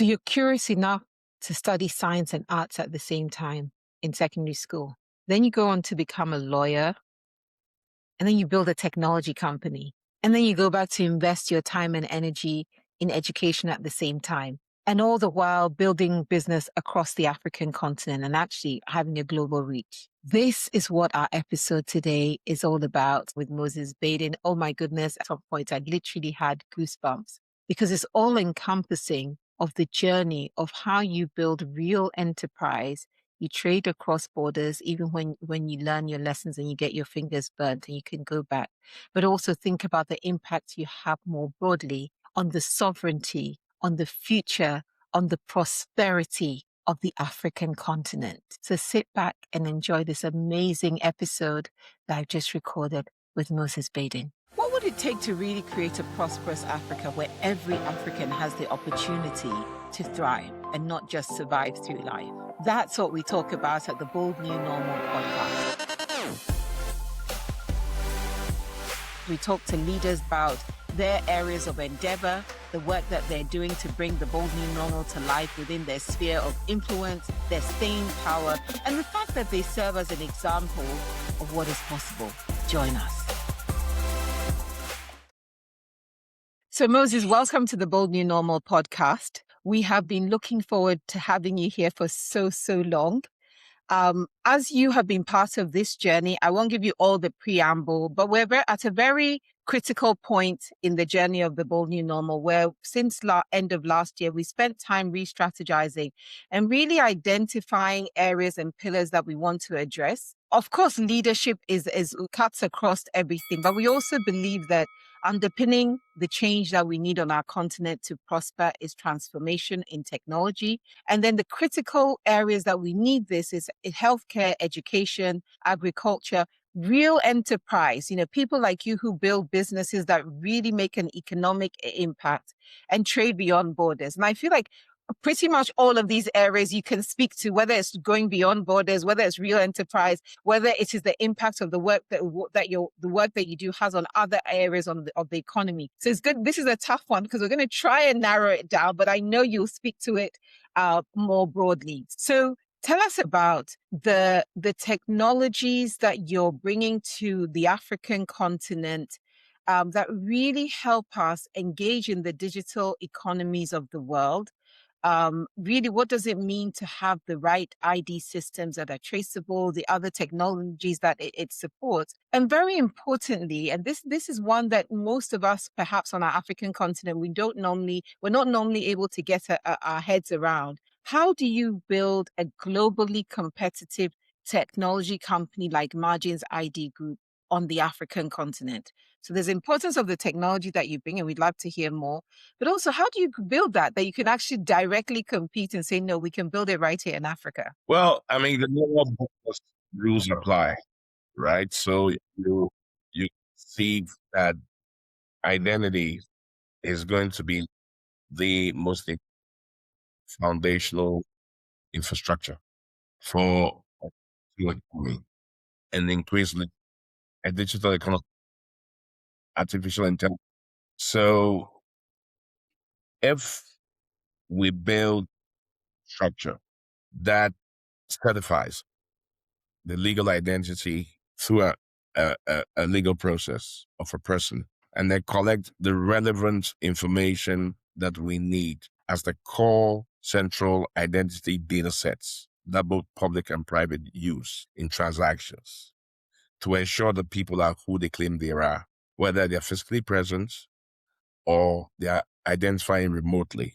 So you're curious enough to study science and arts at the same time in secondary school. Then you go on to become a lawyer, and then you build a technology company. And then you go back to invest your time and energy in education at the same time. And all the while building business across the African continent and actually having a global reach. This is what our episode today is all about with Moses Baiden. Oh my goodness, at some point I literally had goosebumps because it's all encompassing of the journey of how you build real enterprise. You trade across borders, even when you learn your lessons and you get your fingers burnt and you can go back. But also think about the impact you have more broadly on the sovereignty, on the future, on the prosperity of the African continent. So sit back and enjoy this amazing episode that I've just recorded with Moses Baiden. What would it take to really create a prosperous Africa where every African has the opportunity to thrive and not just survive through life? That's what we talk about at the Bold New Normal podcast. We talk to leaders about their areas of endeavor, the work that they're doing to bring the Bold New Normal to life within their sphere of influence, their staying power, and the fact that they serve as an example of what is possible. Join us. So Moses, welcome to the Bold New Normal podcast. We have been looking forward to having you here for so long. As you have been part of this journey, I won't give you all the preamble, but we're at a very critical point in the journey of the Bold New Normal, where since end of last year, we spent time re-strategizing and really identifying areas and pillars that we want to address. Of course, leadership is cuts across everything, but we also believe that underpinning the change that we need on our continent to prosper is transformation in technology. And then the critical areas that we need this is healthcare, education, agriculture, real enterprise, people like you who build businesses that really make an economic impact and trade beyond borders. And I feel like pretty much all of these areas you can speak to, whether it's going beyond borders, whether it's real enterprise, whether it is the impact of the work the work that you do has on other areas of the economy. So it's good. This is a tough one because we're going to try and narrow it down, but I know you'll speak to it more broadly. So tell us about the technologies that you're bringing to the African continent that really help us engage in the digital economies of the world. Really, what does it mean to have the right ID systems that are traceable, the other technologies that it supports? And very importantly, and this is one that most of us, perhaps on our African continent, we're not normally able to get our heads around. How do you build a globally competitive technology company like Margins ID Group on the African continent? So there's importance of the technology that you bring, and we'd love to hear more. But also, how do you build that you can actually directly compete and say, no, we can build it right here in Africa? Well, I mean, the normal rules apply, right? So you see that identity is going to be the most foundational infrastructure for economy and increasingly a digital economy, artificial intelligence. So if we build structure that certifies the legal identity through a legal process of a person, and they collect the relevant information that we need as the core central identity data sets that both public and private use in transactions to ensure that people are who they claim they are, whether they're physically present or they are identifying remotely,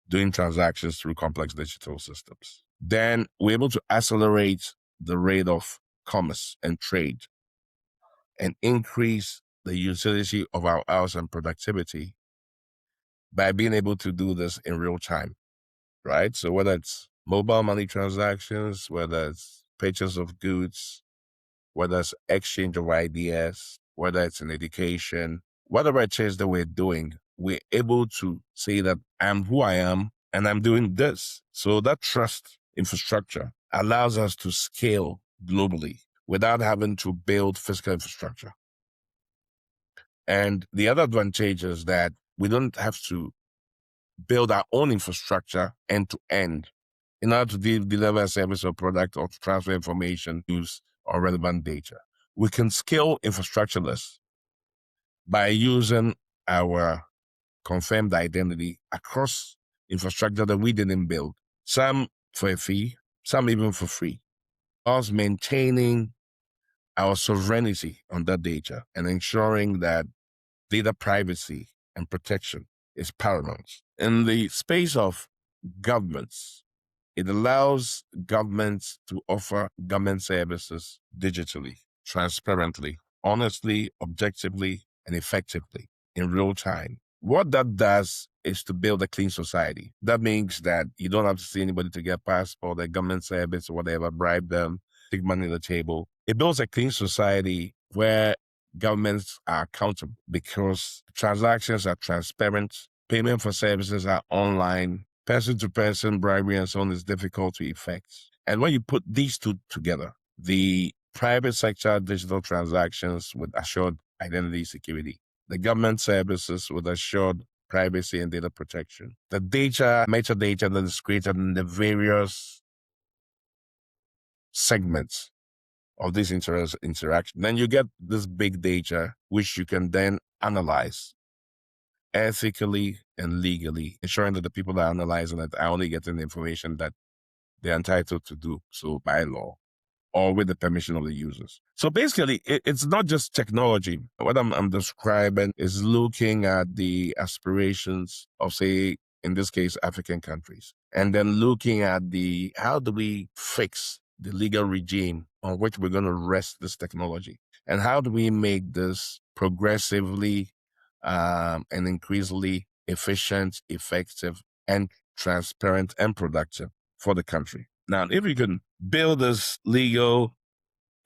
doing transactions through complex digital systems. Then we're able to accelerate the rate of commerce and trade and increase the utility of our hours and productivity by being able to do this in real time, right? So whether it's mobile money transactions, whether it's purchase of goods, whether it's exchange of ideas, whether it's in education, whatever it is that we're doing, we're able to say that I'm who I am and I'm doing this. So that trust infrastructure allows us to scale globally without having to build physical infrastructure. And the other advantage is that we don't have to build our own infrastructure end to end in order to deliver a service or product or to transfer information, use or relevant data. We can scale infrastructureless by using our confirmed identity across infrastructure that we didn't build, some for a fee, some even for free, whilst maintaining our sovereignty on that data and ensuring that data privacy and protection is paramount. In the space of governments, it allows governments to offer government services digitally, transparently, honestly, objectively, and effectively in real time. What that does is to build a clean society. That means that you don't have to see anybody to get passport, a government service, or whatever, bribe them, take money on the table. It builds a clean society where governments are accountable because transactions are transparent, payment for services are online, person-to-person bribery and so on is difficult to effect. And when you put these two together, the private sector digital transactions with assured identity security, the government services with assured privacy and data protection, the data, metadata that is created in the various segments of this interaction, then you get this big data, which you can then analyze ethically and legally, ensuring that the people that are analyzing it are only getting the information that they're entitled to do so by law or with the permission of the users. So basically, it's not just technology. What I'm describing is looking at the aspirations of, say, in this case, African countries, and then looking at how do we fix the legal regime on which we're going to rest this technology, and how do we make this progressively and increasingly efficient, effective, and transparent and productive for the country. Now, if you can build this legal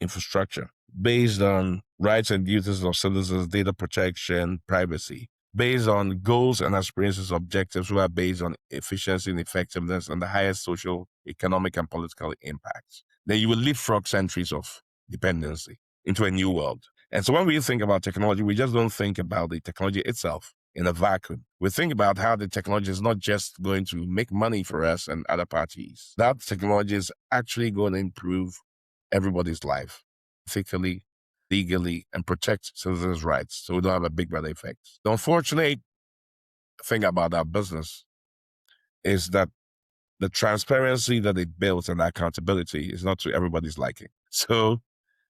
infrastructure based on rights and duties of citizens, data protection, privacy, based on goals and aspirations, objectives who are based on efficiency and effectiveness and the highest social, economic, and political impacts, then you will leapfrog centuries of dependency into a new world. And so when we think about technology, we just don't think about the technology itself in a vacuum. We think about how the technology is not just going to make money for us and other parties. That technology is actually going to improve everybody's life, ethically, legally, and protect citizens' rights so we don't have a big bad effect. The unfortunate thing about our business is that the transparency that it builds and accountability is not to everybody's liking. So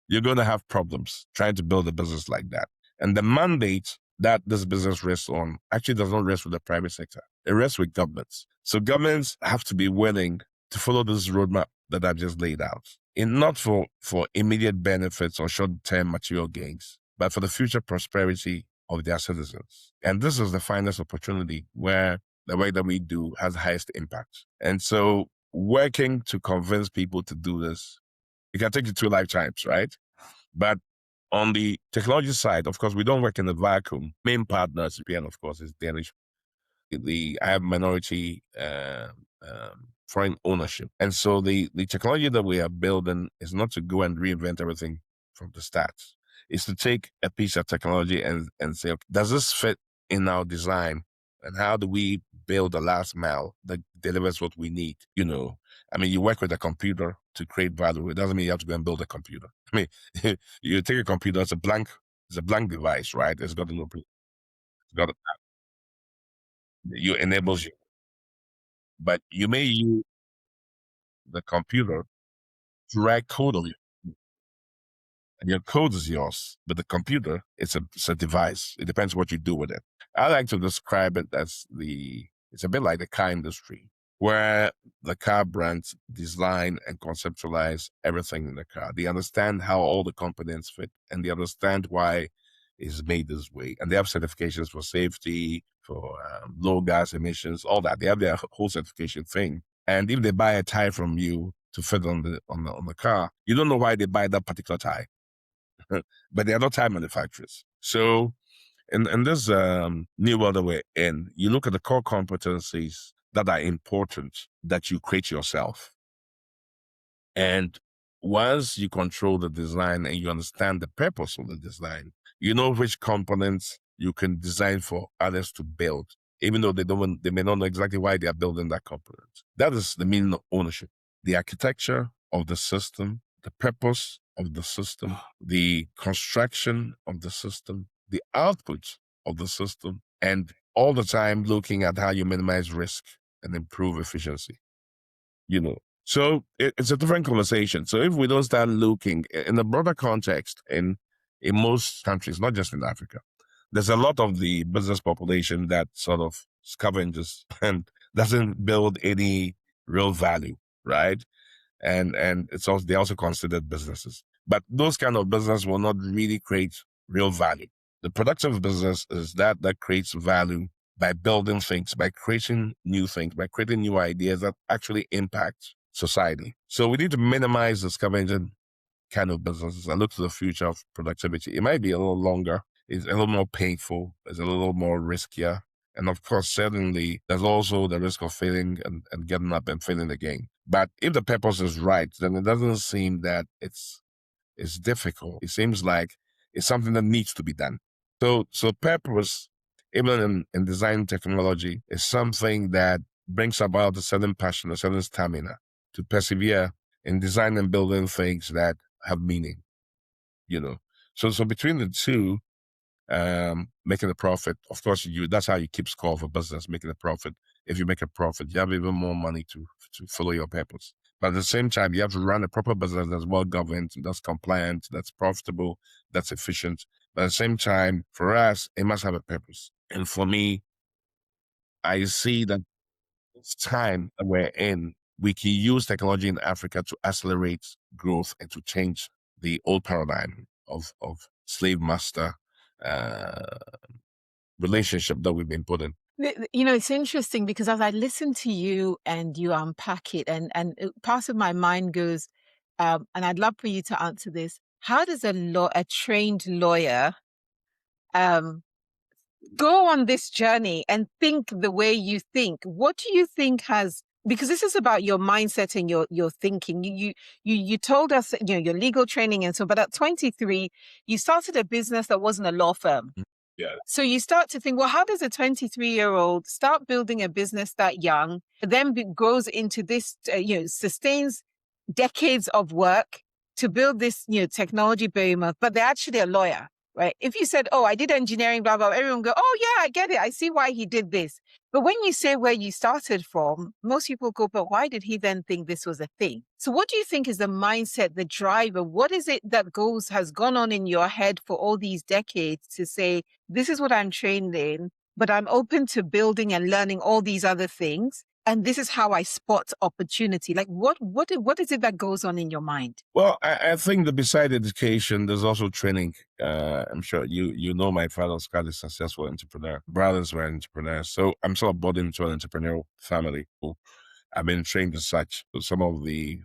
you're going to have problems trying to build a business like that. And the mandate that this business rests on actually does not rest with the private sector. It rests with governments. So governments have to be willing to follow this roadmap that I've just laid out. And not for immediate benefits or short-term material gains, but for the future prosperity of their citizens. And this is the finest opportunity where the way that we do has the highest impact. And so working to convince people to do this, it can take you 2 lifetimes, right? But on the technology side, of course, we don't work in a vacuum. Main partners, and of course, is Danish. I have minority foreign ownership. And so the technology that we are building is not to go and reinvent everything from the start. It's to take a piece of technology and say, okay, does this fit in our design? And how do we build the last mile that delivers what we need? You know, I mean, you work with a computer to create value. It doesn't mean you have to go and build a computer. I mean, you take a computer, it's a blank device, right? It's got you enables you, but you may use the computer to write code on it. And your code is yours, but the computer, it's a device. It depends what you do with it. I like to describe it as it's a bit like the car industry, where the car brands design and conceptualize everything in the car. They understand how all the components fit, and they understand why it's made this way. And they have certifications for safety, for low gas emissions, all that. They have their whole certification thing. And if they buy a tire from you to fit on the car, you don't know why they buy that particular tire. But they are not tire manufacturers. So in this new world that we're in, you look at the core competencies that are important that you create yourself. And once you control the design and you understand the purpose of the design, you know which components you can design for others to build. even though they may not know exactly why they are building that component. That is the meaning of ownership. The architecture of the system, the purpose of the system, the construction of the system, the output of the system, and all the time looking at how you minimize risk and improve efficiency. So it's a different conversation. So if we don't start looking in the broader context in most countries, not just in Africa, there's a lot of the business population that sort of scavenges and doesn't build any real value, right? And they also considered businesses, but those kind of business will not really create real value. The productive business is that creates value by building things, by creating new things, by creating new ideas that actually impact society. So we need to minimize the scavenging kind of businesses and look to the future of productivity. It might be a little longer, it's a little more painful, it's a little more riskier. And of course, certainly, there's also the risk of failing and getting up and failing again. But if the purpose is right, then it doesn't seem that it's difficult. It seems like it's something that needs to be done. So purpose, even in design technology, is something that brings about a certain passion, a certain stamina to persevere in designing and building things that have meaning, So between the two, making a profit, of course, that's how you keep score of a business, making a profit. If you make a profit, you have even more money to follow your purpose. But at the same time, you have to run a proper business that's well governed, that's compliant, that's profitable, that's efficient. But at the same time, for us, it must have a purpose. And for me, I see that it's time that we're in. We can use technology in Africa to accelerate growth and to change the old paradigm of slave master relationship that we've been put in. It's interesting because as I listen to you and you unpack it, and part of my mind goes, and I'd love for you to answer this: how does a trained lawyer go on this journey and think the way you think? What do you think because this is about your mindset and your thinking. You told us, your legal training and so, but at 23, you started a business that wasn't a law firm. Yeah. So you start to think, well, how does a 23-year-old start building a business that young, then grows into this, sustains decades of work to build this, technology behemoth, but they're actually a lawyer, right? If you said, oh, I did engineering, blah, blah, everyone go, oh yeah, I get it. I see why he did this. But when you say where you started from, most people go, but why did he then think this was a thing? So what do you think is the mindset, the driver? What is it that has gone on in your head for all these decades to say, this is what I'm trained in, but I'm open to building and learning all these other things. And this is how I spot opportunity. Like what is it that goes on in your mind? Well, I think that beside education, there's also training. I'm sure you know my father's quite a successful entrepreneur. Brothers were entrepreneurs. So I'm sort of born into an entrepreneurial family. I've been trained as such. So some of the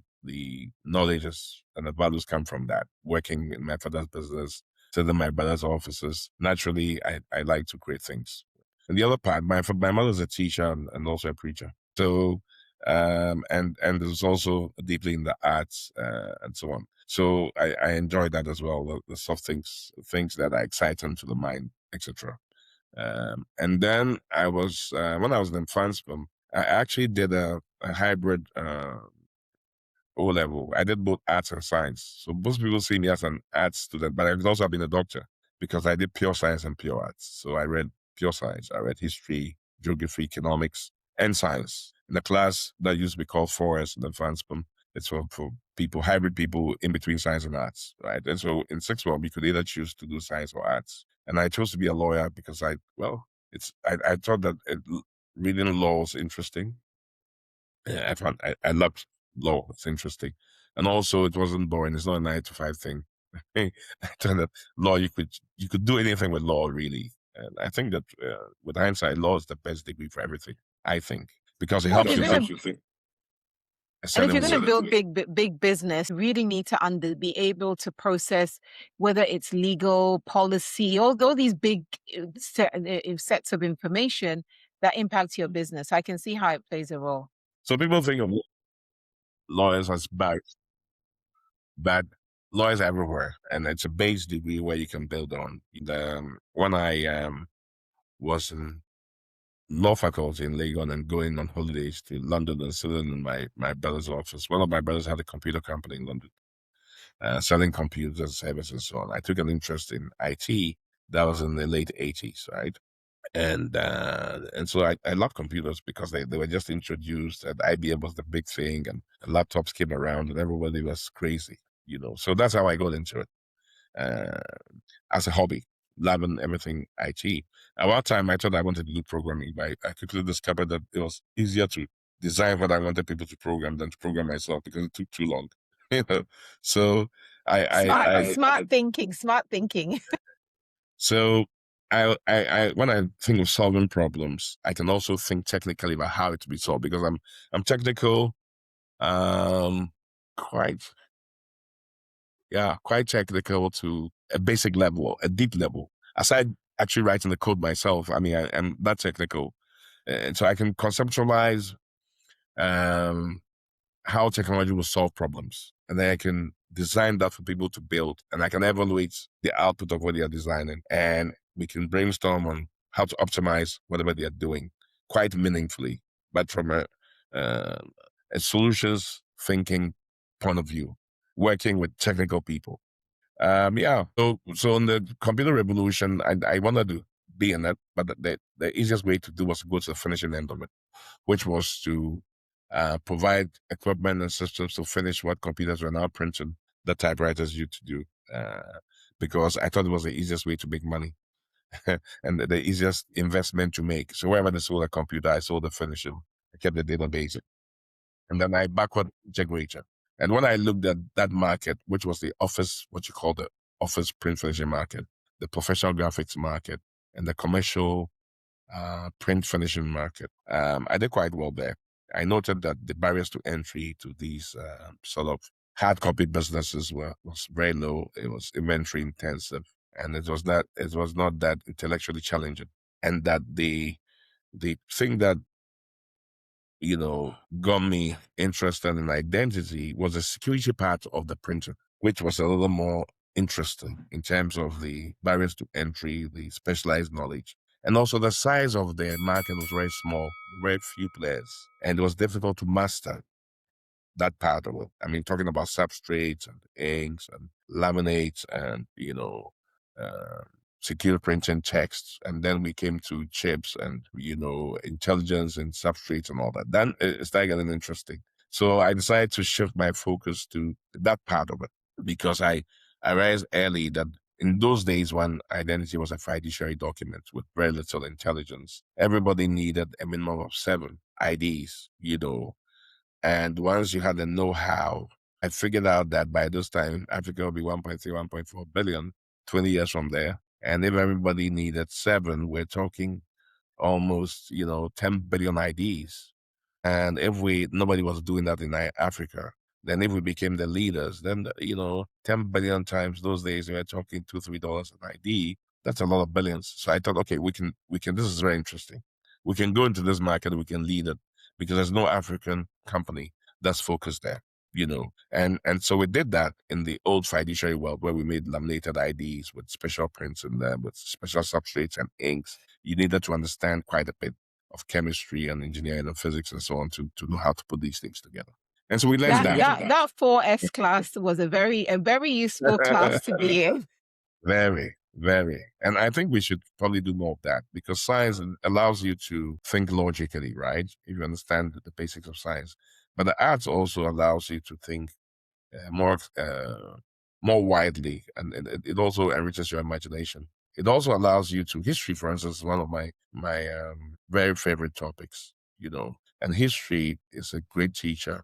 knowledges and the values come from that. Working in my father's business, sitting in my brother's offices. Naturally, I like to create things. And the other part, my mother's a teacher and also a preacher. So, and there's also deeply in the arts and so on. So I enjoy that as well. The soft things that are exciting to the mind, etc. And then I was when I was in France, I actually did a hybrid O level. I did both arts and science. So most people see me as an arts student, but I could also have been a doctor because I did pure science and pure arts. So I read pure science. I read history, geography, economics, and science. In the class that used to be called 4S in advanced, it's for people, hybrid people in between science and arts, right? And so in sixth form, you could either choose to do science or arts. And I chose to be a lawyer because I thought that reading law was interesting. Yeah, I loved law. It's interesting. And also it wasn't boring. It's not a 9 to 5 thing. I thought that law, you could do anything with law, really. And I think that with hindsight, law is the best degree for everything, I think, because it helps you think. And if you're going to build big business, you really need to be able to process whether it's legal, policy, all these big sets of information that impact your business. I can see how it plays a role. So people think of lawyers as bad, but lawyers everywhere, and it's a base degree where you can build on. When I was in law faculty in Legon and going on holidays to London and sitting in my brother's office. One of my brothers had a computer company in London, selling computers, services, and so on. I took an interest in IT. That was in the late 80s, right? And so I love computers because they were just introduced, and IBM was the big thing, and laptops came around and everybody was crazy, So that's how I got into it. As a hobby, loving everything IT. At one time, I thought I wanted to do programming, but I quickly discovered that it was easier to design what I wanted people to program than to program myself because it took too long. So smart thinking. So I when I think of solving problems, I can also think technically about how it to be solved because I'm technical, quite technical to a basic level, a deep level. Aside actually writing the code myself, I mean I'm that technical, and so I can conceptualize how technology will solve problems, and then I can design that for people to build, and I can evaluate the output of what they are designing, and we can brainstorm on how to optimize whatever they are doing quite meaningfully, but from a solutions thinking point of view, working with technical people. So in the computer revolution, I wanted to be in it, but the easiest way to do was to go to the finishing end of it, which was to provide equipment and systems to finish what computers were now printing the typewriters used to do, because I thought it was the easiest way to make money and the easiest investment to make. So wherever I sold a computer, I sold the finishing. I kept the database, and then I backward integrated. And when I looked at that market, which was the office, what you call the office print finishing market, the professional graphics market, and the commercial print finishing market, I did quite well there. I noted that the barriers to entry to these sort of hard copy businesses was very low. It was inventory intensive, and it was not that intellectually challenging. And that the thing that got me interested in identity was the security part of the printer, which was a little more interesting in terms of the barriers to entry, the specialized knowledge. And also the size of the market was very small, very few players, and it was difficult to master that part of it. I mean, talking about substrates and inks and laminates and, uh, secure printing texts. And then we came to chips and, intelligence and substrates and all that. Then it started getting interesting. So I decided to shift my focus to that part of it because I realized early that in those days when identity was a fiduciary document with very little intelligence, everybody needed a minimum of 7 IDs, and once you had the know-how, I figured out that by this time, Africa will be 1.3, 1.4 billion 20 years from there. And if everybody needed 7, we're talking almost, 10 billion IDs. And if nobody was doing that in Africa, then if we became the leaders, then, 10 billion times those days, we're talking $2, $3 an ID. That's a lot of billions. So I thought, okay, we can, this is very interesting. We can go into this market, we can lead it because there's no African company that's focused there, and so we did that in the old fiduciary world where we made laminated IDs with special prints in them, with special substrates and inks. You needed to understand quite a bit of chemistry and engineering and physics and so on to know how to put these things together. And so we learned that 4S class was a very useful class to be in. Very, very. And I think we should probably do more of that because science allows you to think logically, right? If you understand the basics of science. But the arts also allows you to think more widely, and it also enriches your imagination. It also allows you to history, for instance, one of my very favorite topics, and history is a great teacher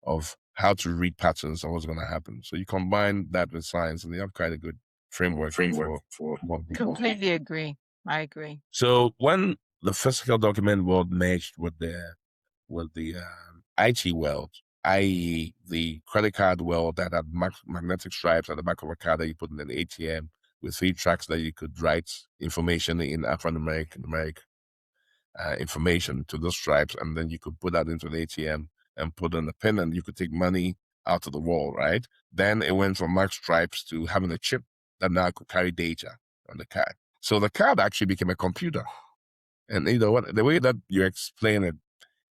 of how to read patterns and what's going to happen. So you combine that with science, and you have quite a good framework for more people. Completely agree. I agree. So when the physical document world merged with the IT world, i.e., the credit card world that had magnetic stripes at the back of a card that you put in an ATM with 3 tracks that you could write information in alphanumeric information to those stripes, and then you could put that into the ATM and put in a pin, and you could take money out of the wall, right? Then it went from marked stripes to having a chip that now could carry data on the card. So the card actually became a computer. And the way that you explain it,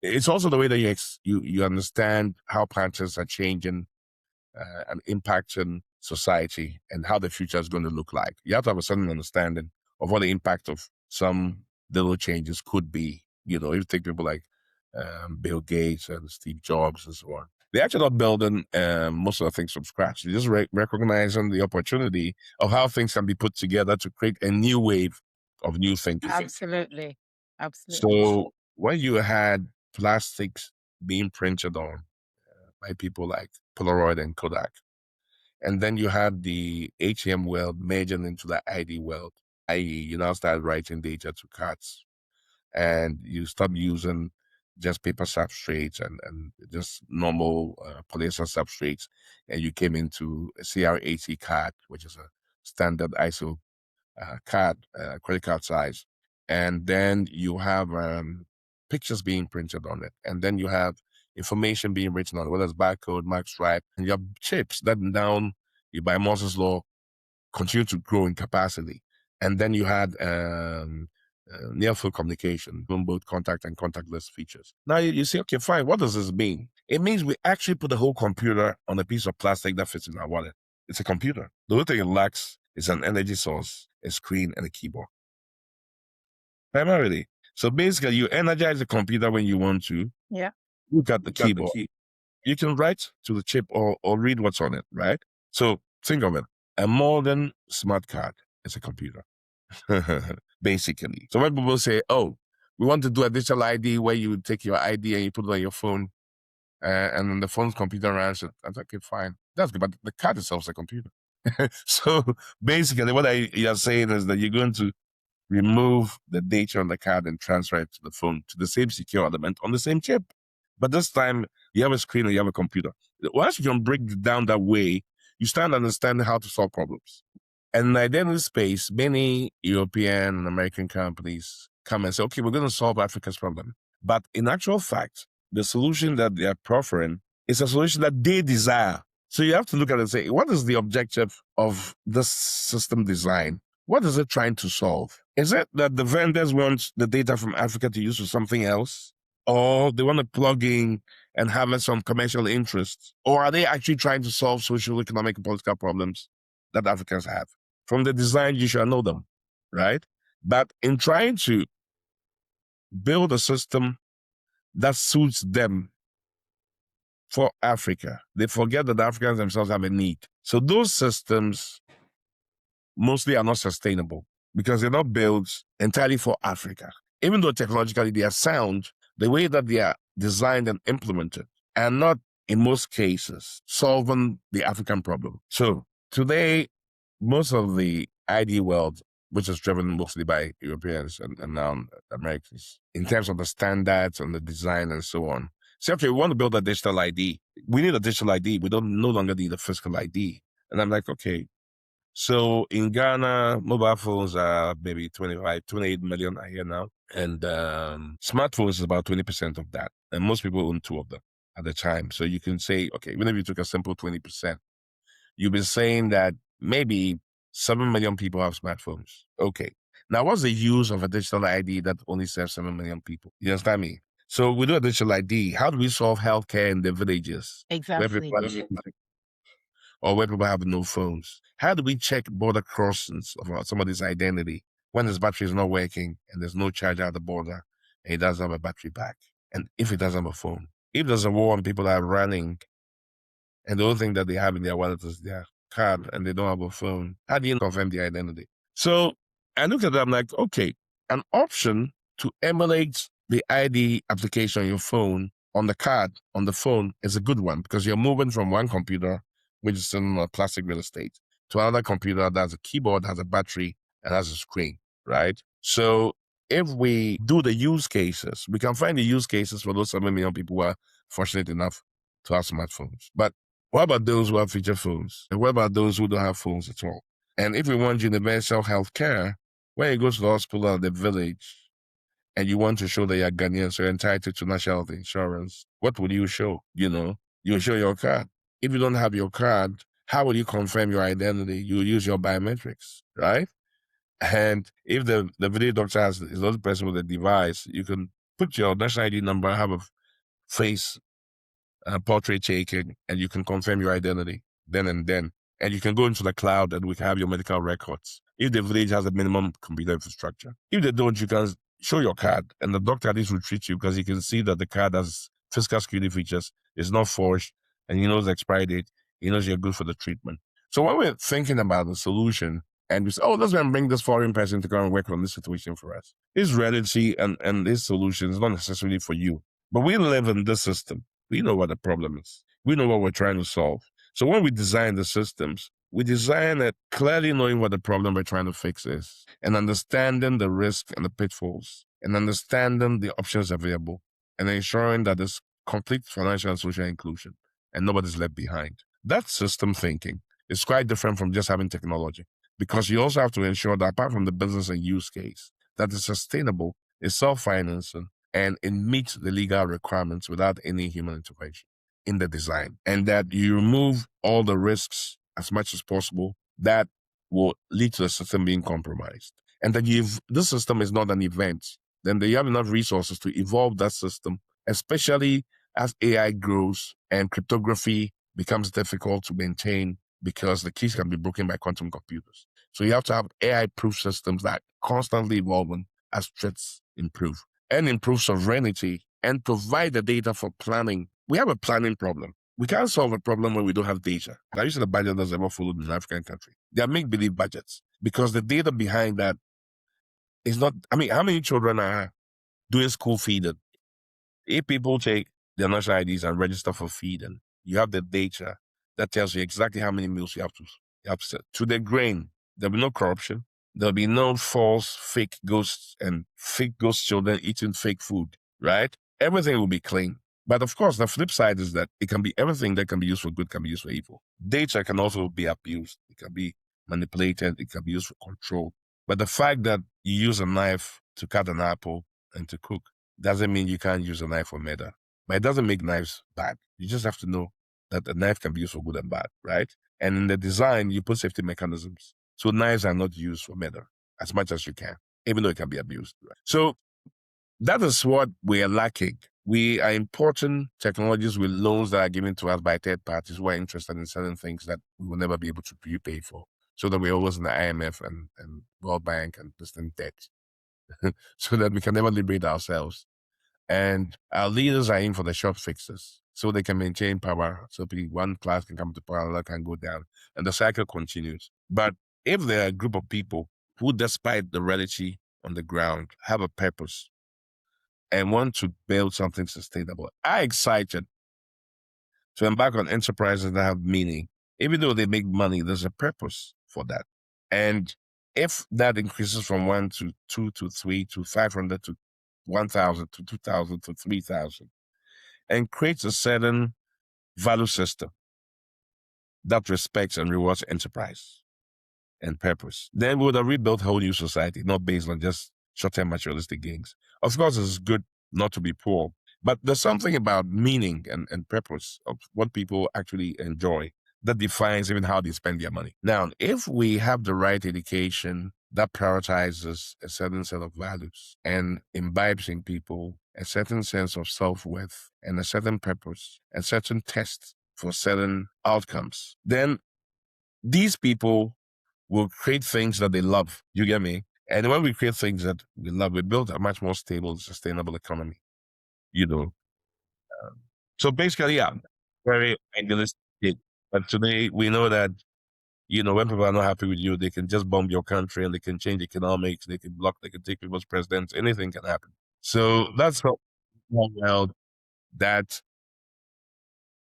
it's also the way that you understand how patterns are changing and impacting society and how the future is going to look like. You have to have a certain understanding of what the impact of some little changes could be. You take people like Bill Gates and Steve Jobs and so on. They're actually not building most of the things from scratch. They're just recognizing the opportunity of how things can be put together to create a new wave of new thinking. Absolutely. So when you had plastics being printed on by people like Polaroid and Kodak, and then you had the ATM world merging into the ID world, i.e., you now start writing data to cards, and you stop using just paper substrates and just normal polyester substrates, and you came into a CR80 card, which is a standard ISO card, credit card size. And then you have pictures being printed on it. And then you have information being written on it, whether it's barcode, mark stripe, and your chips that down, you by Moses law, continue to grow in capacity. And then you had near field communication, both contact and contactless features. Now you say, okay, fine, what does this mean? It means we actually put the whole computer on a piece of plastic that fits in our wallet. It's a computer. The only thing it lacks is an energy source, a screen, and a keyboard. Primarily. So basically, you energize the computer when you want to. Yeah. You got the keyboard. You can write to the chip or read what's on it, right? So think of it. A modern smart card is a computer, basically. So when people say, oh, we want to do a digital ID where you take your ID and you put it on your phone, and then the phone's computer runs it, I'm like, okay, fine. That's good, but the card itself is a computer. So basically what you're saying is that you're going to remove the data on the card and transfer it to the phone, to the same secure element on the same chip. But this time, you have a screen or you have a computer. Once you can break it down that way, you start understanding how to solve problems. And in the identity space, many European and American companies come and say, okay, we're going to solve Africa's problem. But in actual fact, the solution that they are proffering is a solution that they desire. So you have to look at it and say, what is the objective of this system design? What is it trying to solve? Is it that the vendors want the data from Africa to use for something else? Or they want to plug in and have some commercial interests? Or are they actually trying to solve social, economic, and political problems that Africans have? From the design, you shall know them, right? But in trying to build a system that suits them for Africa, they forget that the Africans themselves have a need. So those systems mostly are not sustainable because they're not built entirely for Africa. Even though technologically they are sound, the way that they are designed and implemented are not, in most cases, solving the African problem. So today, most of the ID world, which is driven mostly by Europeans and now Americans, in terms of the standards and the design and so on, say, okay, we want to build a digital ID. We need a digital ID. We don't no longer need a physical ID. And I'm like, okay. So in Ghana, mobile phones are maybe 28 million a year now. And smartphones is about 20% of that. And most people own two of them at the time. So you can say, okay, even if you took a simple 20%, you've been saying that maybe 7 million people have smartphones. Okay. Now, what's the use of a digital ID that only serves 7 million people? You understand me? So we do a digital ID. How do we solve healthcare in the villages? Exactly. Where people have no phones? How do we check border crossings of somebody's identity when his battery is not working and there's no charger at the border and he doesn't have a battery back? And if he doesn't have a phone? If there's a war and people are running and the only thing that they have in their wallet is their card and they don't have a phone, how do you confirm their identity? So I look at that, I'm like, okay, an option to emulate the ID application on your phone, on the card, on the phone is a good one because you're moving from one computer, which is in a plastic real estate, to another computer that has a keyboard, has a battery, and has a screen, right? So if we do the use cases, we can find the use cases for those 7 million people who are fortunate enough to have smartphones. But what about those who have feature phones? And what about those who don't have phones at all? And if we want universal health care, when you go to the hospital or the village and you want to show that you're Ghanaian, so you're entitled to national health insurance, what will you show? You show your card. If you don't have your card, how will you confirm your identity? You use your biometrics, right? And if the village doctor is the other person with a device, you can put your national ID number, have a face portrait taken, and you can confirm your identity then and then. And you can go into the cloud and we can have your medical records. If the village has a minimum computer infrastructure. If they don't, you can show your card and the doctor at least will treat you because he can see that the card has physical security features, it's not forged, and he knows the expiry date, he knows you're good for the treatment. So when we're thinking about the solution and we say, oh, let's go and bring this foreign person to come and work on this situation for us. His reality and his solution is not necessarily for you. But we live in this system. We know what the problem is. We know what we're trying to solve. So when we design the systems, we design it clearly knowing what the problem we're trying to fix is and understanding the risk and the pitfalls and understanding the options available and ensuring that there's complete financial and social inclusion and nobody's left behind. That system thinking is quite different from just having technology because you also have to ensure that apart from the business and use case, that it's sustainable, it's self-financing, and it meets the legal requirements without any human intervention in the design, and that you remove all the risks as much as possible that will lead to the system being compromised. And that if this system is not an event, then you have enough resources to evolve that system, especially as AI grows and cryptography becomes difficult to maintain because the keys can be broken by quantum computers. So you have to have AI-proof systems that constantly evolving as threats improve and improve sovereignty and provide the data for planning. We have a planning problem. We can't solve a problem when we don't have data. I used to the budget that's ever followed in an African country. They are make-believe budgets because the data behind that is not, I mean, how many children are doing school feeding? If people take their national IDs and register for feeding, you have the data that tells you exactly how many meals you have to set. To the grain, there'll be no corruption. There'll be no false, fake ghosts and fake ghost children eating fake food, right? Everything will be clean. But of course, the flip side is that it can be everything that can be used for good can be used for evil. Data can also be abused. It can be manipulated. It can be used for control. But the fact that you use a knife to cut an apple and to cook doesn't mean you can't use a knife for murder. But it doesn't make knives bad. You just have to know that a knife can be used for good and bad, right? And in the design, you put safety mechanisms. So knives are not used for murder as much as you can, even though it can be abused. Right? So that is what we are lacking. We are importing technologies with loans that are given to us by third parties who are interested in certain things that we will never be able to repay for. So that we're always in the IMF and World Bank and distant debt. So that we can never liberate ourselves. And our leaders are in for the short fixes so they can maintain power. So one class can come to power, another can go down, and the cycle continues. But if there are a group of people who, despite the reality on the ground, have a purpose and want to build something sustainable, are excited to embark on enterprises that have meaning, even though they make money, there's a purpose for that. And if that increases from 1 to 2 to 3 to 500 to 1,000 to 2,000 to 3,000 and creates a certain value system that respects and rewards enterprise and purpose, then we would have rebuilt a whole new society, not based on just short-term materialistic gains. Of course, it's good not to be poor, but there's something about meaning and purpose of what people actually enjoy that defines even how they spend their money. Now, if we have the right education that prioritizes a certain set of values and imbibes in people a certain sense of self-worth and a certain purpose, a certain test for certain outcomes, then these people will create things that they love. You get me? And when we create things that we love, we build a much more stable, sustainable economy. You know. So basically, yeah, very idealistic. But today we know that, when people are not happy with you, they can just bomb your country and they can change economics, they can take people's presidents, anything can happen. So that's how world that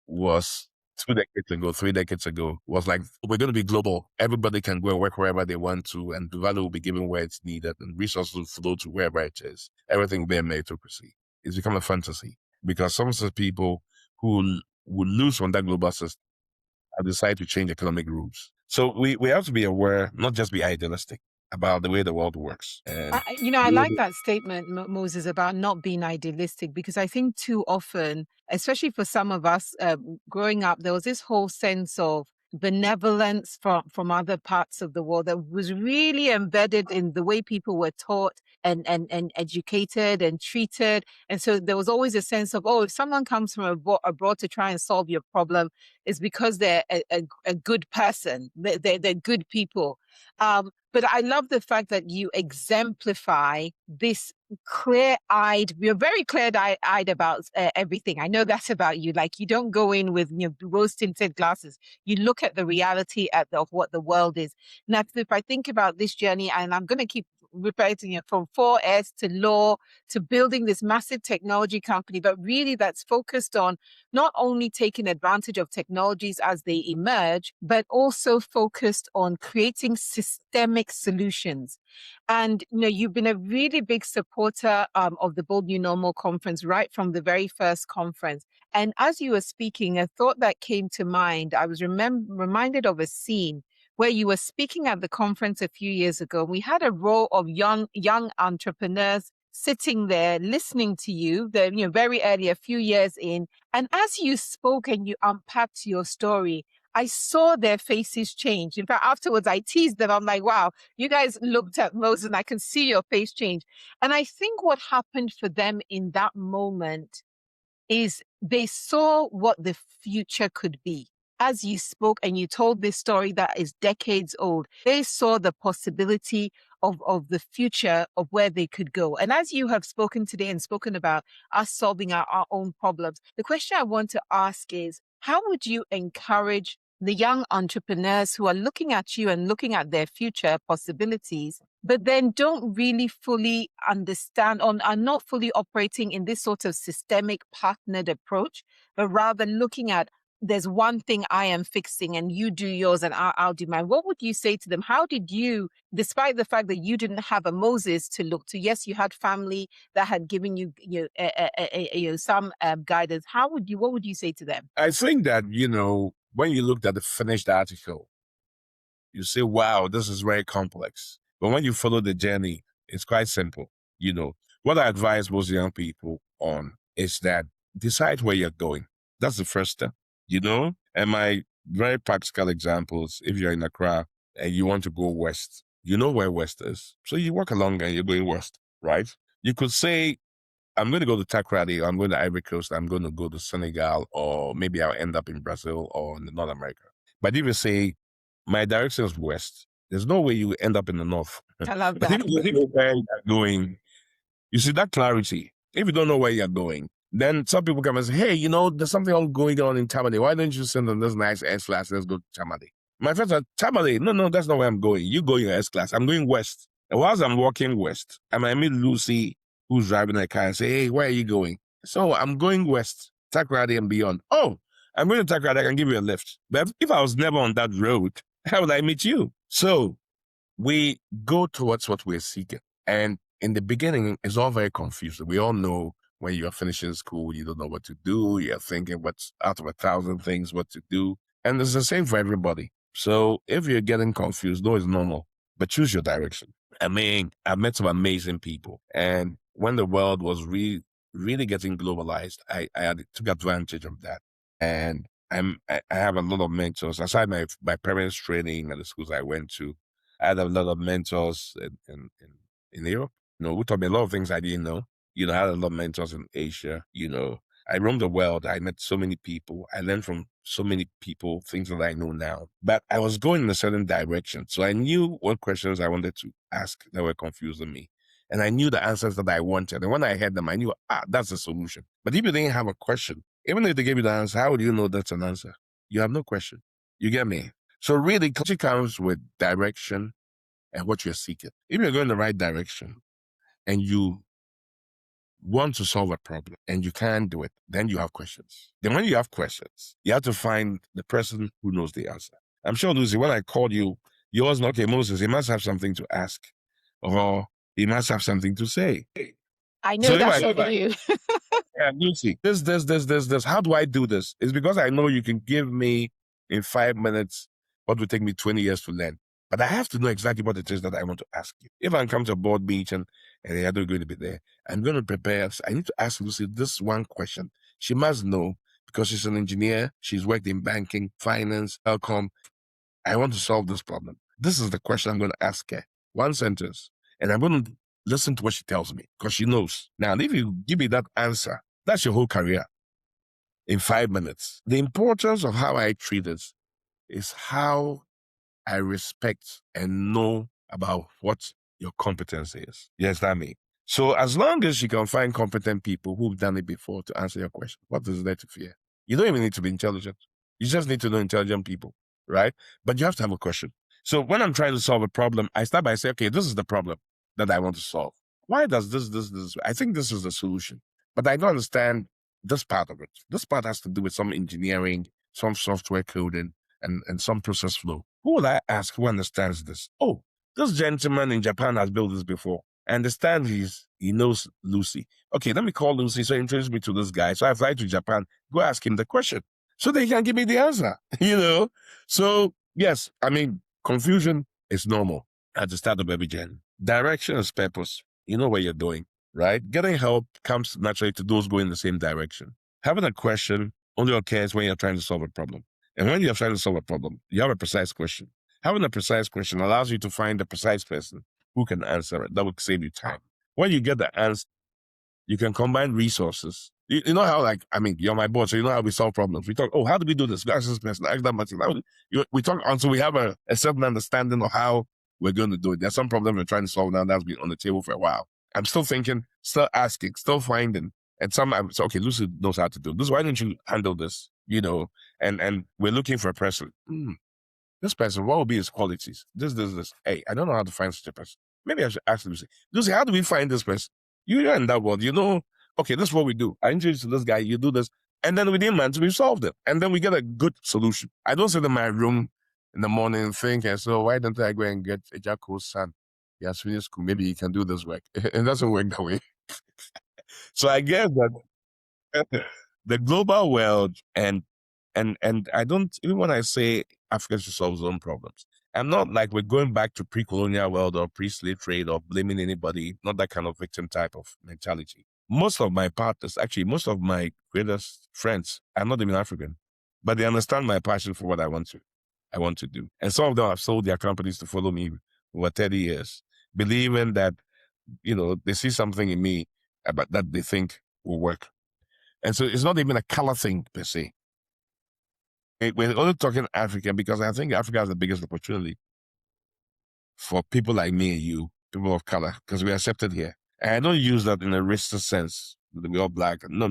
was 2 decades ago, 3 decades ago, was like, we're going to be global. Everybody can go and work wherever they want to, and the value will be given where it's needed, and resources will flow to wherever it is. Everything will be a meritocracy. It's become a fantasy because some of the people who will lose from that global system have decided to change economic rules. So we have to be aware, not just be idealistic about the way the world works. And I like that statement, Moses, about not being idealistic, because I think too often, especially for some of us growing up, there was this whole sense of benevolence from other parts of the world that was really embedded in the way people were taught and educated and treated. And so there was always a sense of, oh, if someone comes from abroad to try and solve your problem, it's because they're a good person. They're good people. But I love the fact that you exemplify this clear-eyed. You're very clear-eyed about everything. I know that about you. Like, you don't go in with rose-tinted glasses. You look at the reality of what the world is. Now, if I think about this journey, and I'm going to keep repeating it, from 4S to law to building this massive technology company, but really that's focused on not only taking advantage of technologies as they emerge, but also focused on creating systemic solutions. And you've been a really big supporter of the Bold New Normal conference right from the very first conference. And as you were speaking, a thought that came to mind, I was reminded of a scene where you were speaking at the conference a few years ago. We had a row of young entrepreneurs sitting there listening to you, very early, a few years in. And as you spoke and you unpacked your story, I saw their faces change. In fact, afterwards, I teased them. I'm like, wow, you guys looked at Moses and I can see your face change. And I think what happened for them in that moment is they saw what the future could be. As you spoke and you told this story that is decades old, they saw the possibility of the future of where they could go. And as you have spoken today and spoken about us solving our own problems, the question I want to ask is, how would you encourage the young entrepreneurs who are looking at you and looking at their future possibilities, but then don't really fully understand or are not fully operating in this sort of systemic partnered approach, but rather looking at, there's one thing I am fixing and you do yours and I'll do mine. What would you say to them? How did you, despite the fact that you didn't have a Moses to look to, yes, you had family that had given you, some guidance. What would you say to them? I think that, when you looked at the finished article, you say, wow, this is very complex. But when you follow the journey, it's quite simple. What I advise most young people on is that decide where you're going. That's the first step, And my very practical examples, if you're in Accra and you want to go west, you know where west is. So you walk along and you're going west, right? You could say, I'm going to go to Takrady, or I'm going to Ivory Coast, I'm going to go to Senegal, or maybe I'll end up in Brazil or in North America. But if you say, my direction is west, there's no way you end up in the north. I love But that. if you know where you're going, you see that clarity. If you don't know where you're going, then some people come and say, hey, there's something else going on in Tamale. Why don't you send them this nice S-class? Let's go to Tamale. My friends are, Tamale, no, that's not where I'm going. You go in your S-class. I'm going west. And whilst I'm walking west, I might meet Lucy, who's driving a car, and say, hey, where are you going? So I'm going west, Takrady and beyond. Oh, I'm going to Takrady, I can give you a lift. But if I was never on that road, how would I meet you? So we go towards what we're seeking. And in the beginning, it's all very confusing. We all know when you're finishing school, you don't know what to do. You're thinking what's out of 1,000 things, what to do. And it's the same for everybody. So if you're getting confused, no, it's normal, but choose your direction. I mean, I've met some amazing people. And when the world was really getting globalized, I took advantage of that. And I have a lot of mentors. Aside my parents' training at the schools I went to, I had a lot of mentors in Europe. Who taught me a lot of things I didn't know. I had a lot of mentors in Asia. I roamed the world. I met so many people. I learned from so many people things that I know now. But I was going in a certain direction. So I knew what questions I wanted to ask that were confusing me. And I knew the answers that I wanted. And when I had them, I knew, that's the solution. But if you didn't have a question, even if they gave you the answer, how would you know that's an answer? You have no question. You get me? So really, culture comes with direction and what you're seeking. If you're going in the right direction and you want to solve a problem and you can't do it, then you have questions. Then when you have questions, you have to find the person who knows the answer. I'm sure, Lucy, when I called you, you was not, okay, Moses, he must have something to ask, or he must have something to say. I know that's what you. Yeah, Lucy, this. How do I do this? It's because I know you can give me in 5 minutes what would take me 20 years to learn. But I have to know exactly what it is that I want to ask you. If I come to a board meeting and they are not going to be there, I'm going to prepare. I need to ask Lucy this one question. She must know because she's an engineer. She's worked in banking, finance, telecom. I want to solve this problem. This is the question I'm going to ask her. One sentence. And I'm going to listen to what she tells me because she knows. Now, if you give me that answer, that's your whole career in 5 minutes. The importance of how I treat it is how I respect and know about what your competence is. Yes, that me. So as long as you can find competent people who've done it before to answer your question, what is there to fear? You don't even need to be intelligent. You just need to know intelligent people, right? But you have to have a question. So when I'm trying to solve a problem, I start by saying, okay, this is the problem that I want to solve. Why does this? I think this is the solution, but I don't understand this part of it. This part has to do with some engineering, some software coding, and some process flow. Who will I ask who understands this? Oh, this gentleman in Japan has built this before. I understand he knows Lucy. Okay, let me call Lucy. So introduce me to this guy. So I fly to Japan, go ask him the question so they can give me the answer, So yes, I mean, confusion is normal at the start of every journey. Direction is purpose. You know what you're doing, right? Getting help comes naturally to those going in the same direction. Having a question only occurs when you're trying to solve a problem. And when you're trying to solve a problem, you have a precise question. Having a precise question allows you to find the precise person who can answer it. That will save you time. When you get the answer, you can combine resources. You know how, you're my boss, so you know how we solve problems. We talk, how do we do this? Ask this person, ask that person. We talk until we have a certain understanding of how we're going to do it. There's some problem we're trying to solve now that's been on the table for a while. I'm still thinking, still asking, still finding. And some, I'm so, okay, Lucy knows how to do this. Why don't you handle this? And we're looking for a person. This person, what will be his qualities? This. Hey, I don't know how to find such a person. Maybe I should ask Lucy. Lucy, how do we find this person? You're in that world, okay, this is what we do. I introduce you to this guy, you do this. And then within months, we solved it. And then we get a good solution. I don't sit in my room in the morning and think, so why don't I go and get a Jacko's son? He has finished school. Maybe he can do this work. It doesn't work that way. So I guess that the global world and I don't, even when I say Africa should solve its own problems, I'm not like we're going back to pre-colonial world or pre-slave trade or blaming anybody, not that kind of victim type of mentality. Most of my partners, actually, most of my greatest friends are not even African, but they understand my passion for what I want to do. And some of them have sold their companies to follow me over 30 years, believing that, they see something in me about that they think will work. And so it's not even a color thing per se. We're only talking Africa because I think Africa has the biggest opportunity for people like me and you, people of color, because we're accepted here. And I don't use that in a racist sense, that we're all black. No.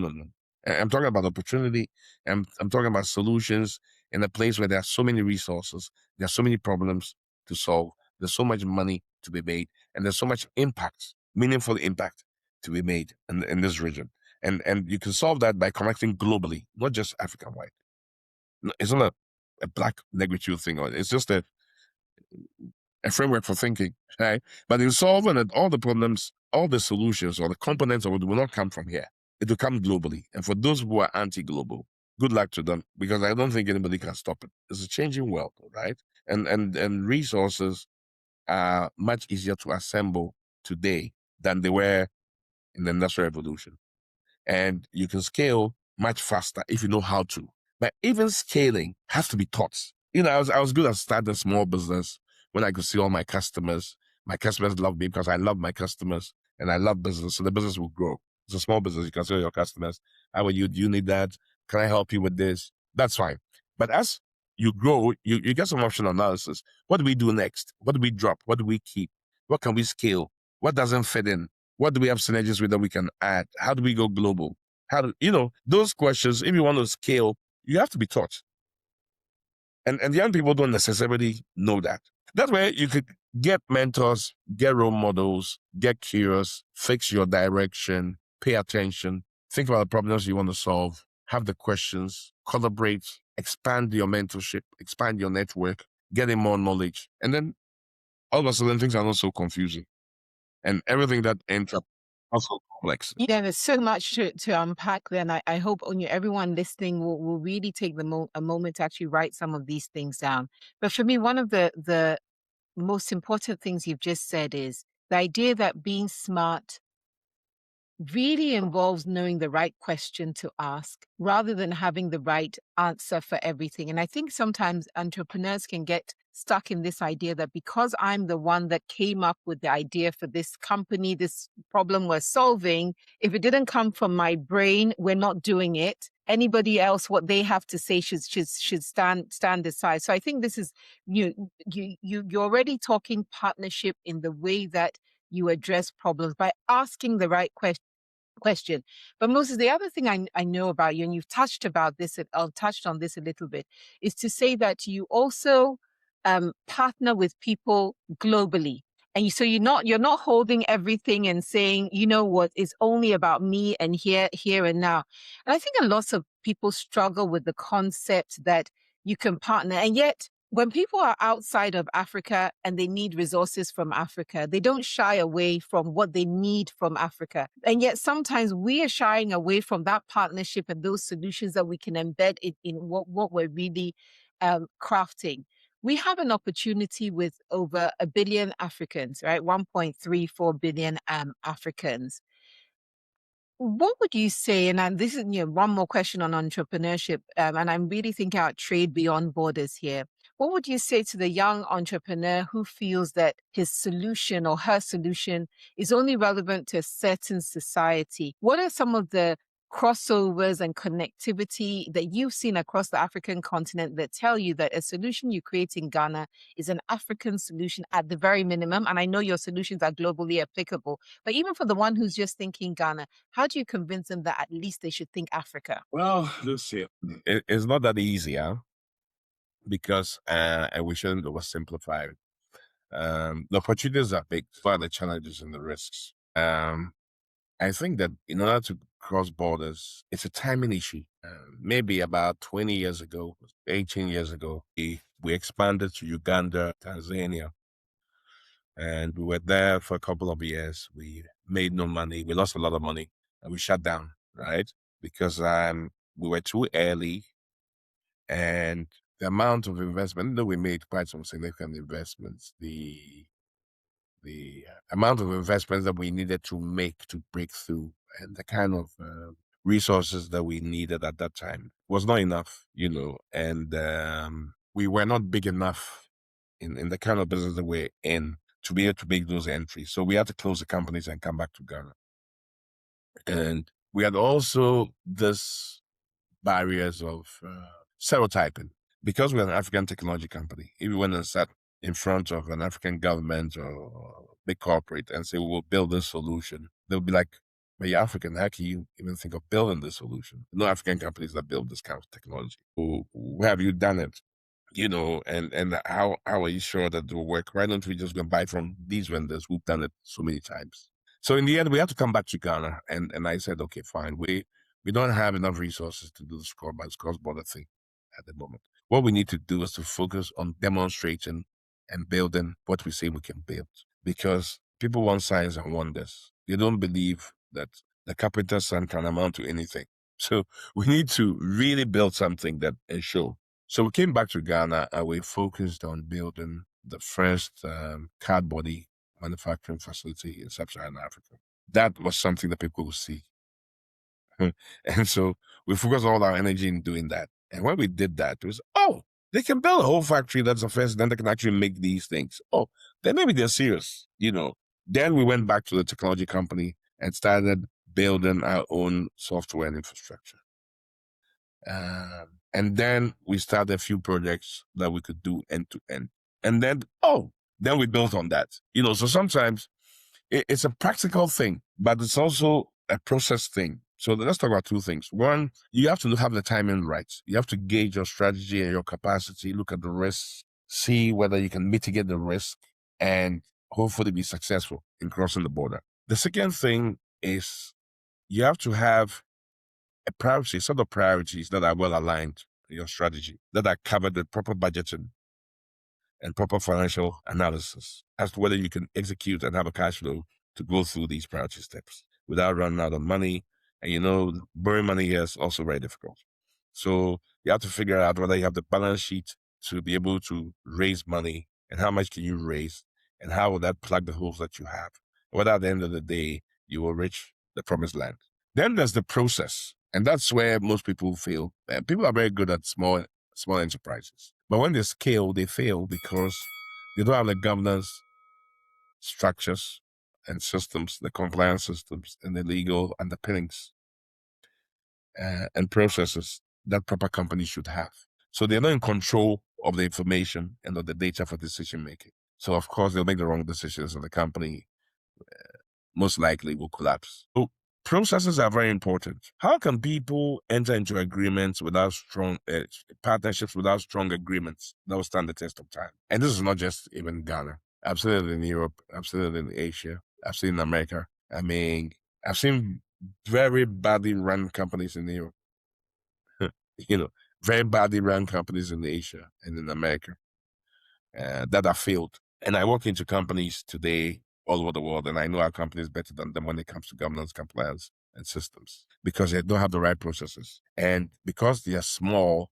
I'm talking about opportunity. I'm talking about solutions in a place where there are so many resources, there are so many problems to solve, there's so much money to be made, and there's so much impact, meaningful impact to be made in this region. And you can solve that by connecting globally, not just African-wide. It's not a black negritude thing. It's just a framework for thinking, right? But in solving it, all the problems, all the solutions, or the components of it will not come from here. It will come globally. And for those who are anti-global, good luck to them, because I don't think anybody can stop it. It's a changing world, right? And resources are much easier to assemble today than they were in the Industrial Revolution. And you can scale much faster if you know how to. But even scaling has to be taught. I was good at starting a small business when I could see all my customers. My customers love me because I love my customers and I love business. So the business will grow. It's a small business. You can see your customers. How are you? Do you need that? Can I help you with this? That's fine. But as you grow, you get some option analysis. What do we do next? What do we drop? What do we keep? What can we scale? What doesn't fit in? What do we have synergies with that we can add? How do we go global? Those questions, if you want to scale, you have to be taught. And young people don't necessarily know that. That's where you could get mentors, get role models, get curious, fix your direction, pay attention, think about the problems you want to solve, have the questions, collaborate, expand your mentorship, expand your network, getting more knowledge. And then all of a sudden things are not so confusing. And everything that ends up also complex. Yeah, there's so much to unpack there. And I hope everyone listening will really take a moment to actually write some of these things down. But for me, one of the most important things you've just said is the idea that being smart really involves knowing the right question to ask rather than having the right answer for everything. And I think sometimes entrepreneurs can get stuck in this idea that because I'm the one that came up with the idea for this company, this problem we're solving, if it didn't come from my brain, we're not doing it. Anybody else, what they have to say should stand aside. So I think this is you're already talking partnership in the way that you address problems by asking the right question. But Moses, the other thing I know about you, and you've touched on this a little bit, is to say that you also partner with people globally. And so you're not holding everything and saying, you know what, it's only about me and here and now. And I think a lot of people struggle with the concept that you can partner. And yet when people are outside of Africa and they need resources from Africa, they don't shy away from what they need from Africa. And yet sometimes we are shying away from that partnership and those solutions that we can embed in what we're really crafting. We have an opportunity with over a billion Africans, right? 1.34 billion Africans. What would you say? And this is one more question on entrepreneurship, and I'm really thinking about trade beyond borders here. What would you say to the young entrepreneur who feels that his solution or her solution is only relevant to a certain society? What are some of the crossovers and connectivity that you've seen across the African continent that tell you that a solution you create in Ghana is an African solution at the very minimum? And I know your solutions are globally applicable, but even for the one who's just thinking Ghana, how do you convince them that at least they should think Africa? Well, Lucy, it's not that easy, huh? Because and we shouldn't oversimplify it. The opportunities are big, but the challenges and the risks. I think that in order to cross borders, it's a timing issue. Maybe about 20 years ago, 18 years ago, we expanded to Uganda, Tanzania, and we were there for a couple of years. We made no money. We lost a lot of money, and we shut down, right? Because we were too early, and the amount of investment, though we made quite some significant investments, the amount of investments that we needed to make to break through and the kind of resources that we needed at that time was not enough, and we were not big enough in the kind of business that we're in to be able to make those entries. So we had to close the companies and come back to Ghana. And we had also this barriers of stereotyping. Because we're an African technology company, if you went and sat in front of an African government or big corporate and say, we will build this solution, they'll be like, but you're African, how can you even think of building this solution? No African companies that build this kind of technology. Where have you done it? And how are you sure that it will work? Why don't we just go and buy from these vendors who've done it so many times? So in the end, we had to come back to Ghana. And I said, okay, fine. We don't have enough resources to do this cross-border thing at the moment. What we need to do is to focus on demonstrating and building what we say we can build. Because people want signs and wonders. They don't believe that the carpenter's son can amount to anything. So we need to really build something that is show. So we came back to Ghana and we focused on building the first card body manufacturing facility in Sub-Saharan Africa. That was something that people would see. And so we focused all our energy in doing that. And when we did that, it was, they can build a whole factory that's the first, then they can actually make these things. Then maybe they're serious, Then we went back to the technology company and started building our own software and infrastructure. And then we started a few projects that we could do end to end. And then we built on that. So sometimes it's a practical thing, but it's also a process thing. So let's talk about two things. One, you have to have the timing right. You have to gauge your strategy and your capacity, look at the risks, see whether you can mitigate the risk, and hopefully be successful in crossing the border. The second thing is you have to have a priority, set of priorities that are well aligned to your strategy, that are covered with proper budgeting and proper financial analysis as to whether you can execute and have a cash flow to go through these priority steps without running out of money. And borrowing money here is also very difficult. So you have to figure out whether you have the balance sheet to be able to raise money and how much can you raise and how will that plug the holes that you have. Whether at the end of the day, you will reach the promised land. Then there's the process. And that's where most people fail. People are very good at small enterprises. But when they scale, they fail because they don't have the governance structures and systems, the compliance systems, and the legal underpinnings and processes that proper companies should have. So they're not in control of the information and of the data for decision making. So of course they'll make the wrong decisions, and the company most likely will collapse. So processes are very important. How can people enter into agreements without strong partnerships, without strong agreements that will stand the test of time? And this is not just even Ghana. I've seen it in Europe. I've seen it in Asia. I've seen it in America. I mean, I've seen very badly run companies in Europe. Very badly run companies in Asia and in America that have failed. And I walk into companies today all over the world, and I know our company is better than them when it comes to governance, compliance, and systems, because they don't have the right processes. And because they are small,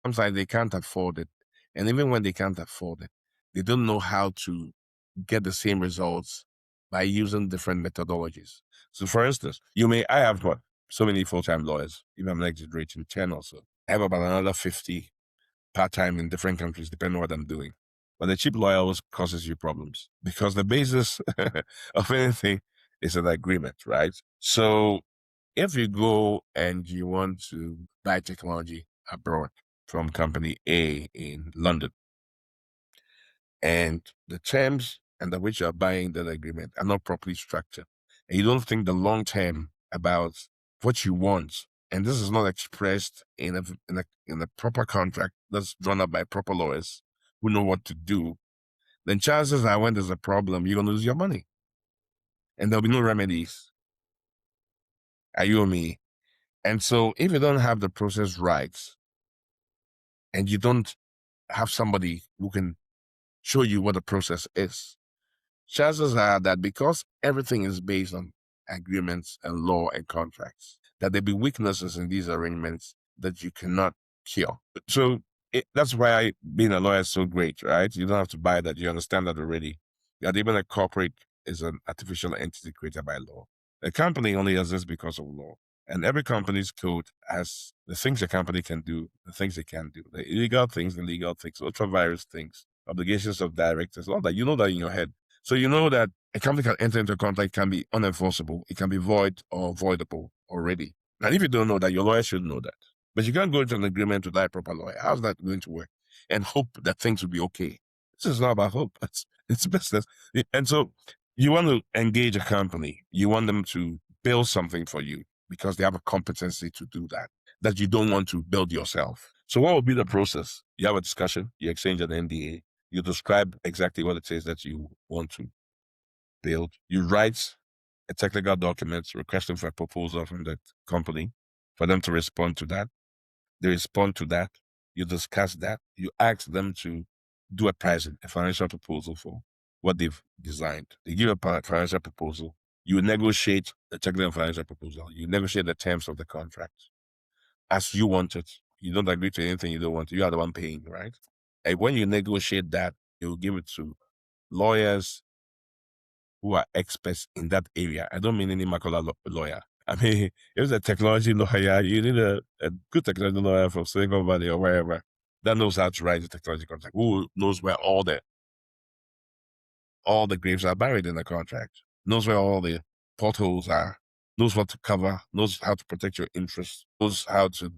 sometimes they can't afford it. And even when they can't afford it, they don't know how to get the same results by using different methodologies. So for instance, I have so many full-time lawyers, even I'm not exaggerating, 10 or so. I have about another 50 part-time in different countries, depending on what I'm doing. But the cheap lawyer always causes you problems because the basis of anything is an agreement, right? So if you go and you want to buy technology abroad from company A in London, and the terms under which you're buying that agreement are not properly structured, and you don't think the long term about what you want, and this is not expressed in a proper contract that's drawn up by proper lawyers who know what to do, then chances are when there's a problem, you're going to lose your money. And there'll be no remedies. Are you or me? And so if you don't have the process right, and you don't have somebody who can show you what the process is, chances are that because everything is based on agreements and law and contracts, that there'll be weaknesses in these arrangements that you cannot cure. So that's why being a lawyer is so great, right? You don't have to buy that. You understand that already. That even a corporate is an artificial entity created by law. A company only exists because of law. And every company's code has the things a company can do, the things they can't do, the illegal things, the legal things, ultra-virus things, obligations of directors, all that. You know that in your head. So you know that a company can enter into a contract, can be unenforceable, it can be void or voidable already. And if you don't know that, your lawyer should know that. But you can't go into an agreement without a proper lawyer. How's that going to work? And hope that things will be okay. This is not about hope. It's business. And so you want to engage a company. You want them to build something for you because they have a competency to do that you don't want to build yourself. So what will be the process? You have a discussion, you exchange an NDA, you describe exactly what it is that you want to build. You write a technical document requesting for a proposal from the company for them to respond to that. They respond to that. You discuss that. You ask them to do a pricing, a financial proposal for what they've designed. They give a financial proposal. You negotiate the technical financial proposal. You negotiate the terms of the contract as you want it. You don't agree to anything you don't want. You are the one paying, right? And when you negotiate that, you give it to lawyers who are experts in that area. I don't mean any Makola lawyer. I mean, if it's a technology lawyer, you need a good technology lawyer from Silicon Valley or wherever that knows how to write the technology contract, who knows where all the graves are buried in the contract, knows where all the potholes are, knows what to cover, knows how to protect your interests, knows how to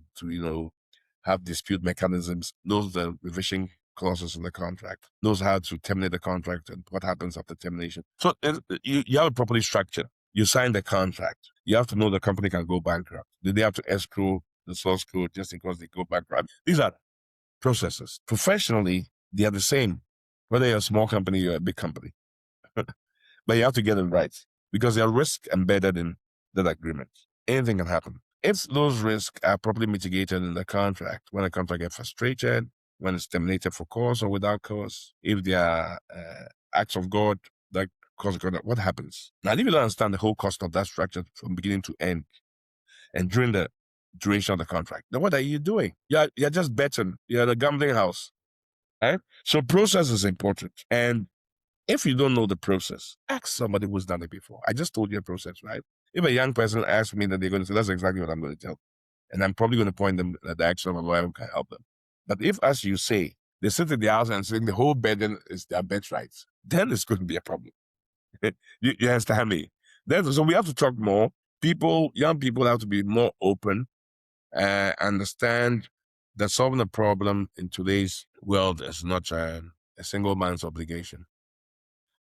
have dispute mechanisms, knows the revision clauses in the contract, knows how to terminate the contract and what happens after termination. So you have it properly structured. You sign the contract. You have to know the company can go bankrupt. Did they have to escrow the source code just in case they go bankrupt? These are processes. Professionally, they are the same, whether you're a small company or a big company. But you have to get it right because there are risks embedded in that agreement. Anything can happen. If those risks are properly mitigated in the contract, when a contract gets frustrated, when it's terminated for cause or without cause, if there are acts of God that cause conduct, what happens? Now, if you don't understand the whole cost of that structure from beginning to end, and during the duration of the contract, then what are you doing? You're just betting. You're the gambling house, right? So process is important. And if you don't know the process, ask somebody who's done it before. I just told you a process, right? If a young person asks me that, they're going to say, that's exactly what I'm going to tell them. And I'm probably going to point them in the direction of a lawyer who can help them. But if, as you say, they sit in the house and saying the whole burden is their bed rights, then it's going to be a problem. you understand me? So we have to talk more. Young people have to be more open, understand that solving a problem in today's world is not a single man's obligation.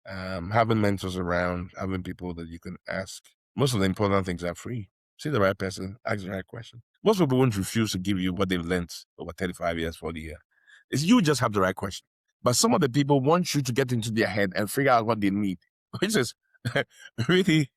Having mentors around, having people that you can ask. Most of the important things are free. See the right person, ask the right question. Most people won't refuse to give you what they've learned over 35 years, 40 years. It's you just have the right question. But some of the people want you to get into their head and figure out what they need, which is really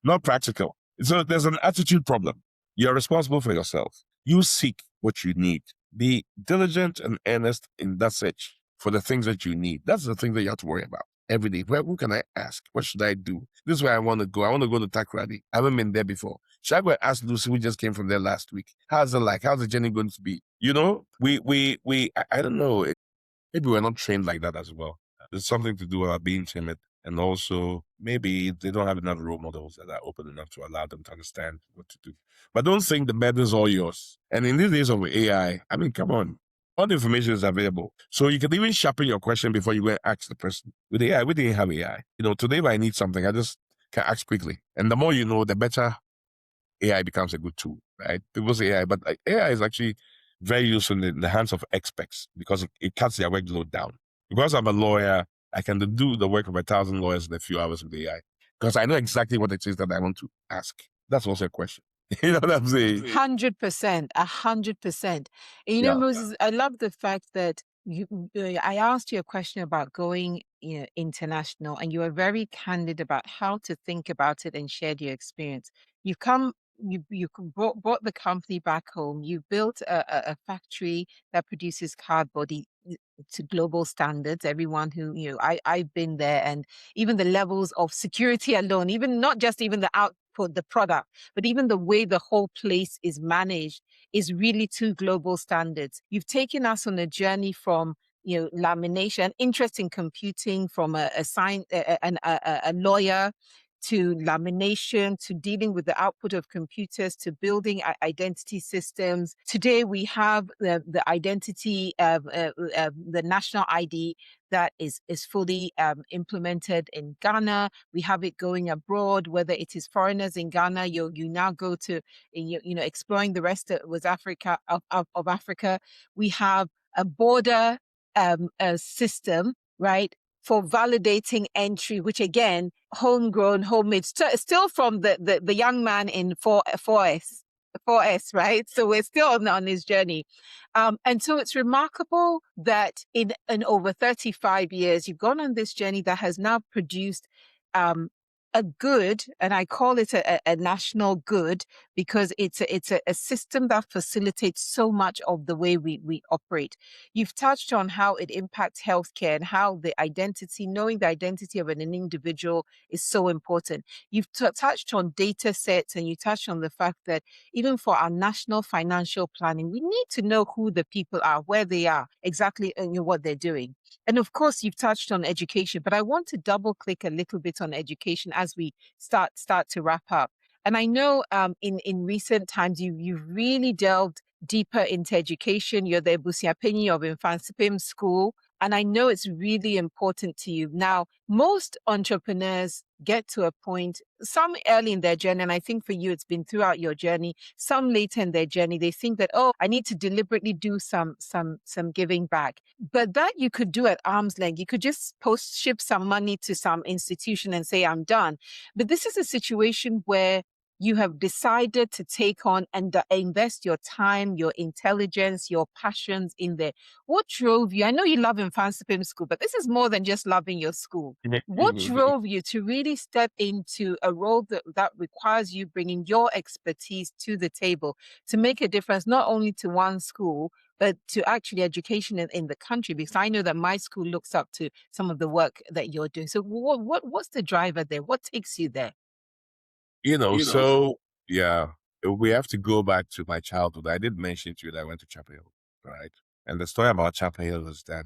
not practical. So there's an attitude problem. You're responsible for yourself. You seek what you need. Be diligent and earnest in that search for the things that you need. That's the thing that you have to worry about every day. Who can I ask? What should I do? This is where I want to go. I want to go to Takrady. I haven't been there before. Should I go and ask Lucy, who just came from there last week? How's it like? How's the journey going to be? You know, I don't know. Maybe we're not trained like that as well. There's something to do with being timid. And also, maybe they don't have enough role models that are open enough to allow them to understand what to do. But don't think the burden is all yours. And in these days of AI, I mean, come on. All the information is available. So you can even sharpen your question before you go and ask the person. With AI, we didn't have AI. You know, today if I need something, I just can ask quickly. And the more you know, the better AI becomes a good tool, right? People say AI, but like, AI is actually very useful in the hands of experts because it cuts their workload down. Because I'm a lawyer, I can do the work of 1,000 lawyers in a few hours with AI because I know exactly what it is that I want to ask. That's also a question. You know what I'm saying? 100%, 100%. And Yeah. Moses, I love the fact that I asked you a question about going, international, and you were very candid about how to think about it and shared your experience. You come, brought the company back home. You built a factory that produces cardboard to global standards. Everyone who, I've been there, and even the levels of security alone, even not just even the output, the product, but even the way the whole place is managed is really to global standards. You've taken us on a journey from, lamination, interest in computing, from a lawyer, to lamination, to dealing with the output of computers, to building identity systems. Today we have the identity, the national ID that is fully implemented in Ghana. We have it going abroad, whether it is foreigners in Ghana, you now go to, exploring the rest of West Africa, of Africa. We have a border a system, right, for validating entry, which again, homegrown, homemade, still from the young man in 4S, right? So we're still on his journey. And so it's remarkable that in over 35 years, you've gone on this journey that has now produced a good, and I call it a national good, because it's a system that facilitates so much of the way we operate. You've touched on how it impacts healthcare and how knowing the identity of an individual is so important. You've touched on data sets, and you touched on the fact that even for our national financial planning, we need to know who the people are, where they are, exactly, and what they're doing. And of course, you've touched on education, but I want to double click a little bit on education as we start to wrap up. And I know in recent times, you've really delved deeper into education. You're the Busiapeni of Infansipim School. And I know it's really important to you. Now, most entrepreneurs get to a point, some early in their journey, and I think for you, it's been throughout your journey, some later in their journey, they think that, oh, I need to deliberately do some giving back. But that you could do at arm's length. You could just ship some money to some institution and say, I'm done. But this is a situation where you have decided to take on and invest your time, your intelligence, your passions in there. What drove you? I know you love Infansipim School, but this is more than just loving your school. What drove you to really step into a role that requires you bringing your expertise to the table to make a difference, not only to one school, but to actually education in the country? Because I know that my school looks up to some of the work that you're doing. So what's the driver there? What takes you there? So yeah, we have to go back to my childhood. I did mention to you that I went to Chapel Hill, right? And the story about Chapel Hill is that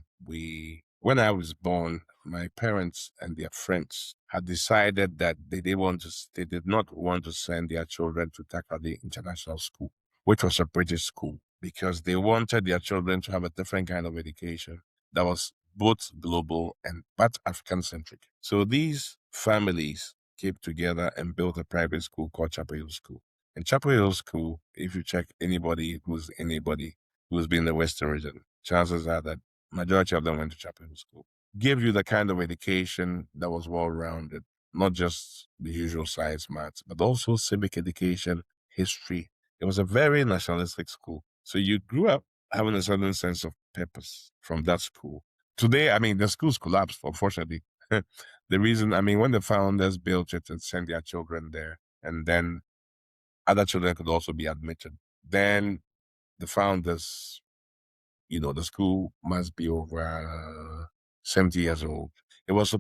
when I was born, my parents and their friends had decided that they did not want to send their children to Takoradi International School, which was a British school, because they wanted their children to have a different kind of education that was both global and but African centric. So these families came together and built a private school called Chapel Hill School. And Chapel Hill School, if you check anybody who's been in the Western region, chances are that majority of them went to Chapel Hill School. Gave you the kind of education that was well-rounded, not just the usual science, maths, but also civic education, history. It was a very nationalistic school. So you grew up having a certain sense of purpose from that school. Today, I mean, the school's collapsed, unfortunately. The reason, I mean, when the founders built it and sent their children there, and then other children could also be admitted, then the founders, the school must be over 70 years old. It was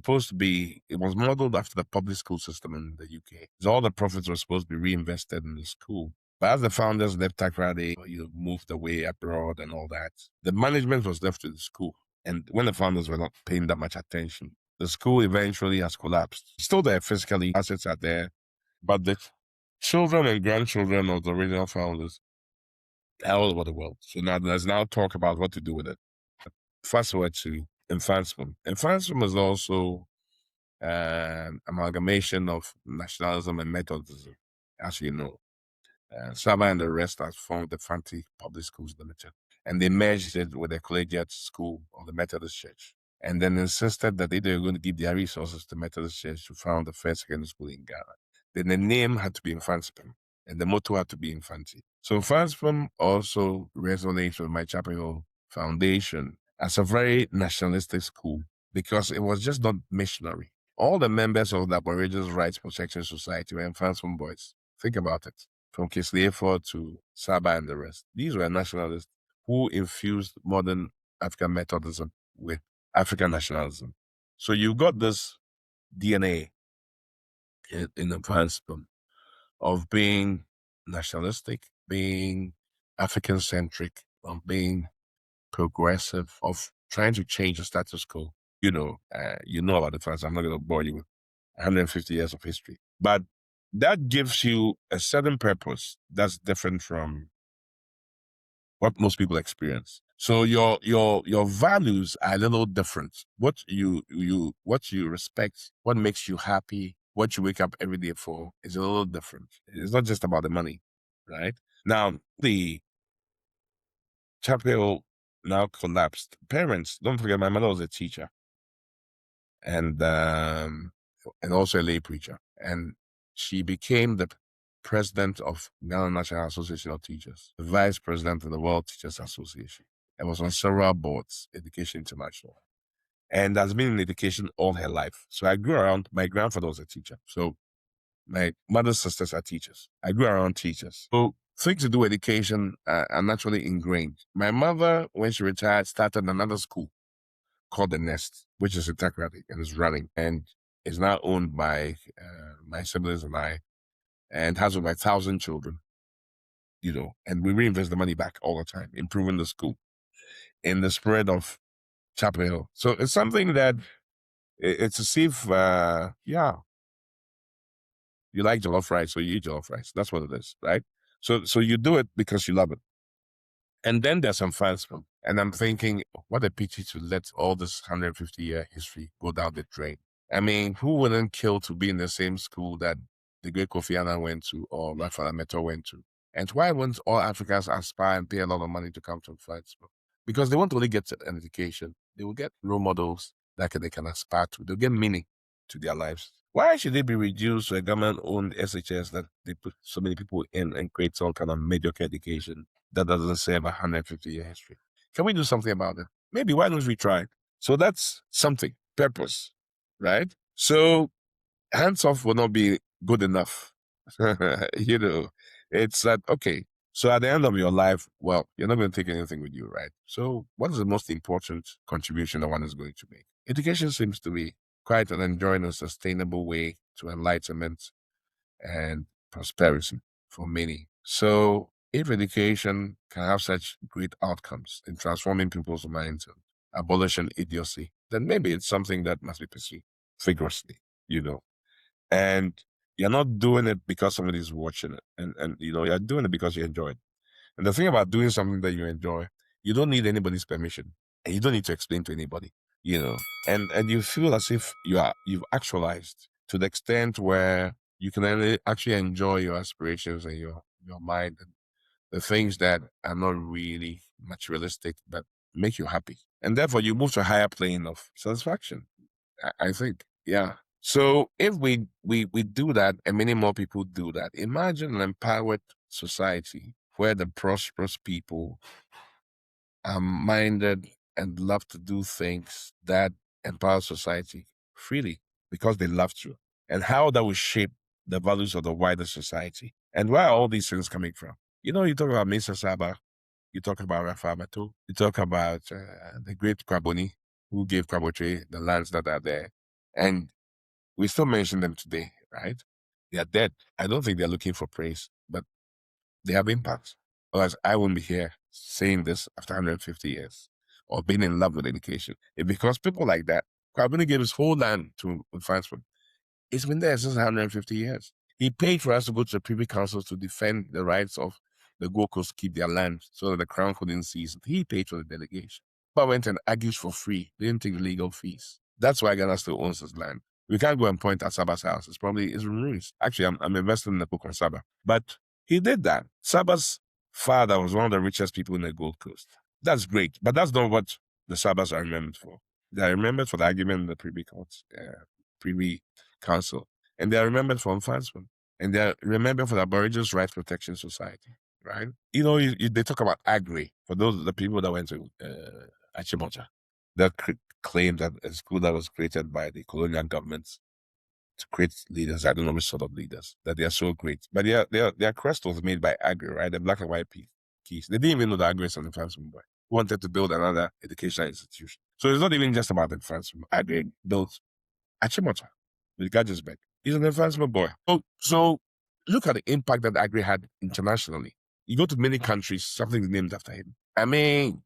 modeled after the public school system in the UK. So all the profits were supposed to be reinvested in the school. But as the founders left Takrady, moved away abroad and all that, the management was left to the school. And when the founders were not paying that much attention, the school eventually has collapsed. Still there physically, assets are there, but the children and grandchildren of the original founders are all over the world. So now let's now talk about what to do with it. Fast forward to advancement. Advancement is also an amalgamation of nationalism and Methodism, as you know. Saba and the rest has formed the Fanti Public Schools Limited, and they merged it with the collegiate school of the Methodist Church, and then insisted that they were going to give their resources to Methodist Church to found the first secondary school in Ghana. Then the name had to be Infanspem, and the motto had to be Infanti. So Infanspem also resonates with my Chapel Hill Foundation as a very nationalistic school, because it was just not missionary. All the members of the Aboriginal Rights Protection Society were Infanspem boys. Think about it. From Kislefor to Saba and the rest. These were nationalists who infused modern African Methodism with African nationalism. So you got this DNA in Advancement of being nationalistic, being African-centric, of being progressive, of trying to change the status quo. You know about the France. I'm not going to bore you with 150 years of history. But that gives you a certain purpose that's different from what most people experience. So your values are a little different. What you respect, what makes you happy, what you wake up every day for is a little different. It's not just about the money, right? Now the chapel now collapsed. Parents, don't forget, my mother was a teacher and also a lay preacher, and she became the president of Ghana National Association of Teachers, the vice president of the World Teachers Association, and was on several boards, Education International, and has been in education all her life. So I grew around. My grandfather was a teacher, so my mother's sisters are teachers. I grew around teachers. So things to do with education are naturally ingrained. My mother, when she retired, started another school called The Nest, which is in Takoradi and is running, and is now owned by my siblings and I, and has over 1,000 children, and we reinvest the money back all the time, improving the school in the spirit of Chapel Hill. So it's something that it's as if, you like jollof rice, so you eat jollof rice. That's what it is, right? So you do it because you love it. And then there's some fans from, and I'm thinking, what a pity to let all this 150-year history go down the drain. I mean, who wouldn't kill to be in the same school that the great Kofi Annan went to or Rafael Meto went to? And why wouldn't all Africans aspire and pay a lot of money to come to Flightsville? Because they won't only get an education, they will get role models that they can aspire to. They'll get meaning to their lives. Why should they be reduced to a government-owned SHS that they put so many people in and create some kind of mediocre education that doesn't serve a 150-year history? Can we do something about it? Maybe, why don't we try? So that's something, purpose, right? So hands off will not be good enough. It's that, okay, so at the end of your life, well, you're not going to take anything with you, right? So what is the most important contribution that one is going to make? Education seems to be quite an enjoying and sustainable way to enlightenment and prosperity for many. So if education can have such great outcomes in transforming people's minds, abolishing idiocy, then maybe it's something that must be pursued vigorously, and you're not doing it because somebody's watching it, and you're doing it because you enjoy it. And the thing about doing something that you enjoy, you don't need anybody's permission, and you don't need to explain to anybody, and you feel as if you've actualized to the extent where you can actually enjoy your aspirations and your mind and the things that are not really materialistic but make you happy, and therefore you move to a higher plane of satisfaction. I think, yeah. So if we do that, and many more people do that, imagine an empowered society where the prosperous people are minded and love to do things that empower society freely because they love to, and how that will shape the values of the wider society. And where are all these things coming from? You talk about Mesa Saba, you talk about Rafamato, you talk about the great Kwaboni, who gave Kwabotre the lands that are there. And we still mention them today, right? They are dead. I don't think they're looking for praise, but they have impact. Otherwise, I wouldn't be here saying this after 150 years or being in love with education. It's because people like that, Kwaboni gave his whole land to advancement. It's been there since 150 years. He paid for us to go to the Privy Council to defend the rights of the Gold Coast to keep their land so that the Crown couldn't seize it. He paid for the delegation. But went and argued for free. They didn't take the legal fees. That's why Ghana still owns this land. We can't go and point at Saba's house. It's ruins. Actually, I'm investing in the book on Saba. But he did that. Saba's father was one of the richest people in the Gold Coast. That's great. But that's not what the Sabas are remembered for. They are remembered for the argument in the Privy Council. And they are remembered for advancement. And they are remembered for the Aboriginals' Rights Protection Society, right? They talk about Agri, for the people that went to Achimota, that claimed that a school that was created by the colonial governments to create leaders, I don't know which sort of leaders, that they are so great. But they are crystals made by Agri, right? The black and white keys. They didn't even know the Agri is an advancement boy. Wanted to build another educational institution. So it's not even just about advancement. Agri built Achimota with Gadgesbeck. He's an advancement boy. So look at the impact that Agri had internationally. You go to many countries, something's named after him. I mean,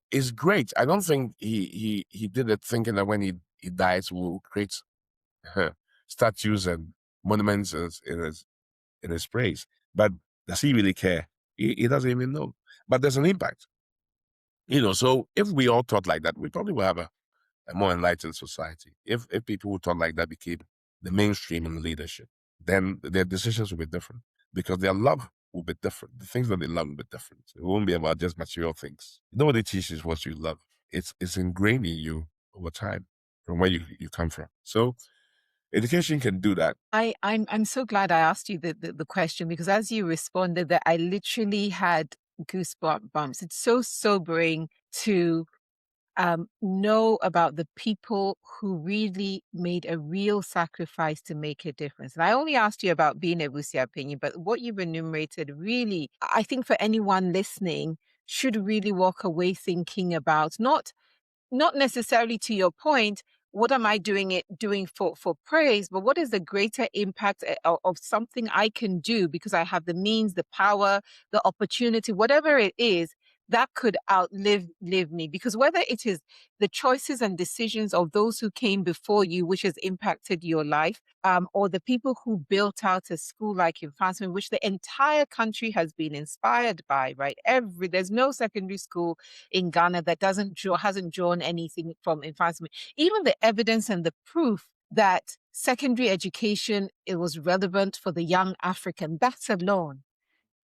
it's great. I don't think he did it thinking that when he dies, we'll create statues and monuments in his praise. But does he really care? He doesn't even know. But there's an impact. So if we all thought like that, we probably will have a more enlightened society. If people who thought like that became the mainstream in leadership, then their decisions will be different because their love will be different. The things that they love will be different. It won't be about just material things. Nobody teaches what you love. It's ingrained in you over time from where you come from. So education can do that. I'm so glad I asked you the question, because as you responded that, I literally had goosebumps. It's so sobering to know about the people who really made a real sacrifice to make a difference. And I only asked you about being a Busia opinion, but what you've enumerated really, I think for anyone listening, should really walk away thinking about not necessarily, to your point, what am I doing for praise, but what is the greater impact of something I can do because I have the means, the power, the opportunity, whatever it is that could live me. Because whether it is the choices and decisions of those who came before you, which has impacted your life, or the people who built out a school like Advancement, which the entire country has been inspired by, right? There's no secondary school in Ghana that hasn't drawn anything from Advancement. Even the evidence and the proof that secondary education, it was relevant for the young African, that alone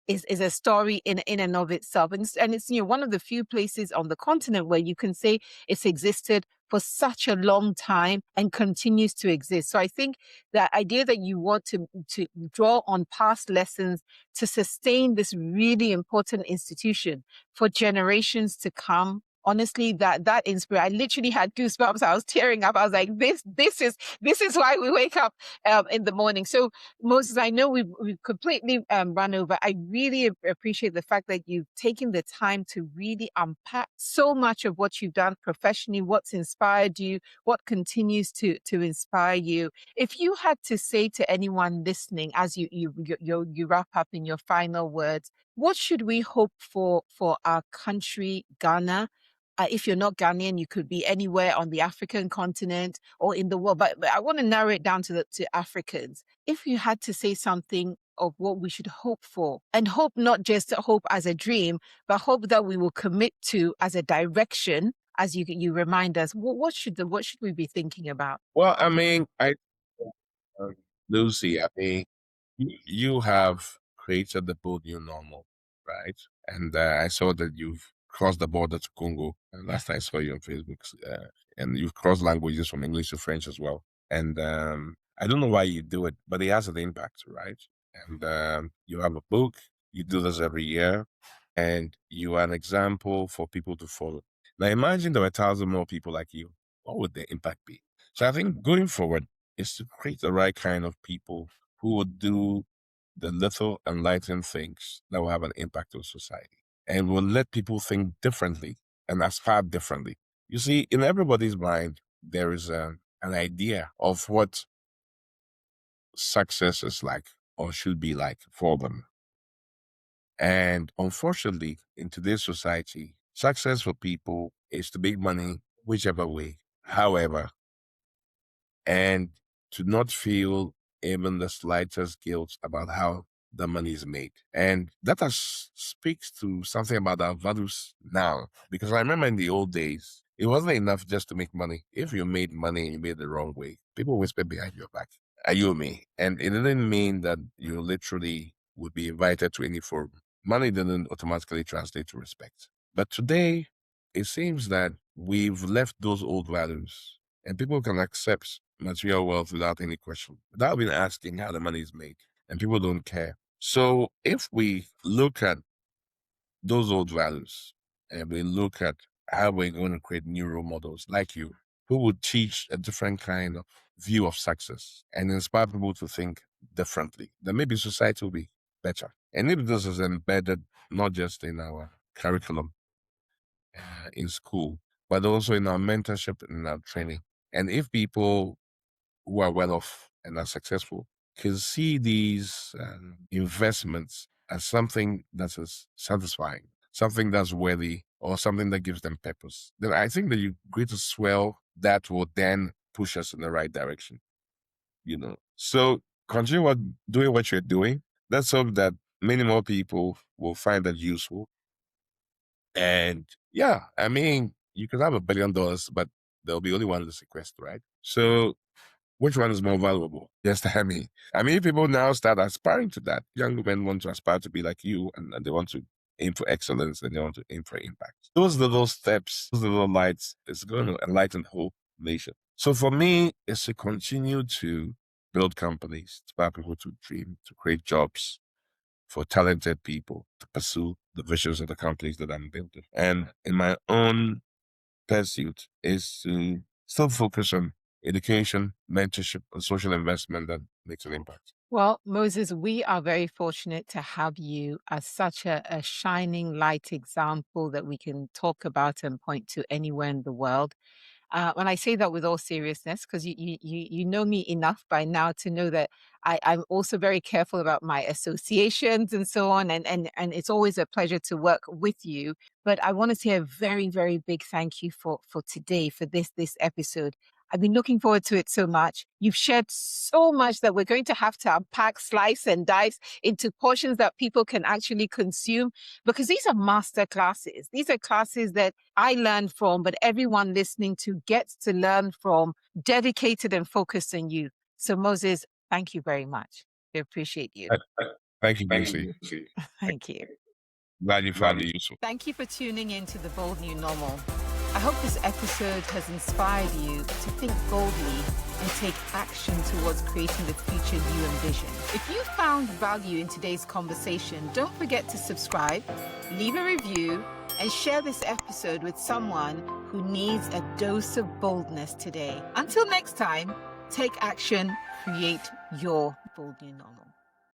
is a story in and of itself. And it's one of the few places on the continent where you can say it's existed for such a long time and continues to exist. So I think that idea that you want to draw on past lessons to sustain this really important institution for generations to come, honestly, that inspired. I literally had goosebumps. I was tearing up. I was like, this is why we wake up in the morning. So Moses, I know we've completely run over. I really appreciate the fact that you've taken the time to really unpack so much of what you've done professionally, what's inspired you, what continues to inspire you. If you had to say to anyone listening, as you wrap up in your final words, what should we hope for our country, Ghana, If you're not Ghanaian, you could be anywhere on the African continent or in the world. But I want to narrow it down to Africans. If you had to say something of what we should hope for, and hope not just hope as a dream, but hope that we will commit to as a direction, as you remind us, what should we be thinking about? Well, I mean, uh, Lucy, I mean, you have created the bold new normal, right? And I saw that you've crossed the border to Congo. And last I saw you on Facebook, and you've crossed languages from English to French as well. And I don't know why you do it, but it has an impact, right? And you have a book. You do this every year, and you are an example for people to follow. Now, imagine there were 1,000 more people like you. What would the impact be? So I think going forward is to create the right kind of people who would do the little enlightened things that will have an impact on society and will let people think differently and aspire differently. You see, in everybody's mind, there is an idea of what success is like or should be like for them. And unfortunately, in today's society, success for people is to make money whichever way, however, and to not feel even the slightest guilt about how the money is made. And that speaks to something about our values now. Because I remember in the old days, it wasn't enough just to make money. If you made money and you made it the wrong way, people whisper behind your back, "Are you me?" And it didn't mean that you literally would be invited to any forum. Money didn't automatically translate to respect. But today, it seems that we've left those old values and people can accept material wealth without any question, without being asking how the money is made, and people don't care. So if we look at those old values and we look at how we're going to create new role models like you, who would teach a different kind of view of success and inspire people to think differently, then maybe society will be better. And if this is embedded not just in our curriculum in school, but also in our mentorship and in our training. And if people who are well off and are successful can see these investments as something that is satisfying, something that's worthy, or something that gives them purpose, then I think that you create a swell that will then push us in the right direction. So continue doing what you're doing. Let's hope that many more people will find that useful. And yeah, I mean, you can have $1 billion, but there'll be only one Lucy Quist, right? So which one is more valuable? Yes, I mean, people now start aspiring to that. Young women want to aspire to be like you, and they want to aim for excellence, and they want to aim for impact. Those little steps, those little lights, is going to enlighten the whole nation. So for me, it's to continue to build companies, inspire people to dream, to create jobs for talented people to pursue the visions of the companies that I'm building. And in my own pursuit is to still focus on education, mentorship, and social investment that makes an impact. Well, Moses, we are very fortunate to have you as such a shining light example that we can talk about and point to anywhere in the world. When I say that with all seriousness, because you know me enough by now to know that I'm also very careful about my associations and so on, and it's always a pleasure to work with you. But I want to say a very, very big thank you for today, for this episode. I've been looking forward to it so much. You've shared so much that we're going to have to unpack, slice, and dice into portions that people can actually consume, because these are master classes. These are classes that I learn from, but everyone listening to gets to learn from, dedicated and focused on you. So Moses, thank you very much. I appreciate you. Thank you, Lucy. Thank you. Glad you found it useful. Thank you for tuning in to The Bold New Normal. I hope this episode has inspired you to think boldly and take action towards creating the future you envision. If you found value in today's conversation, don't forget to subscribe, leave a review, and share this episode with someone who needs a dose of boldness today. Until next time, take action, create your bold new normal.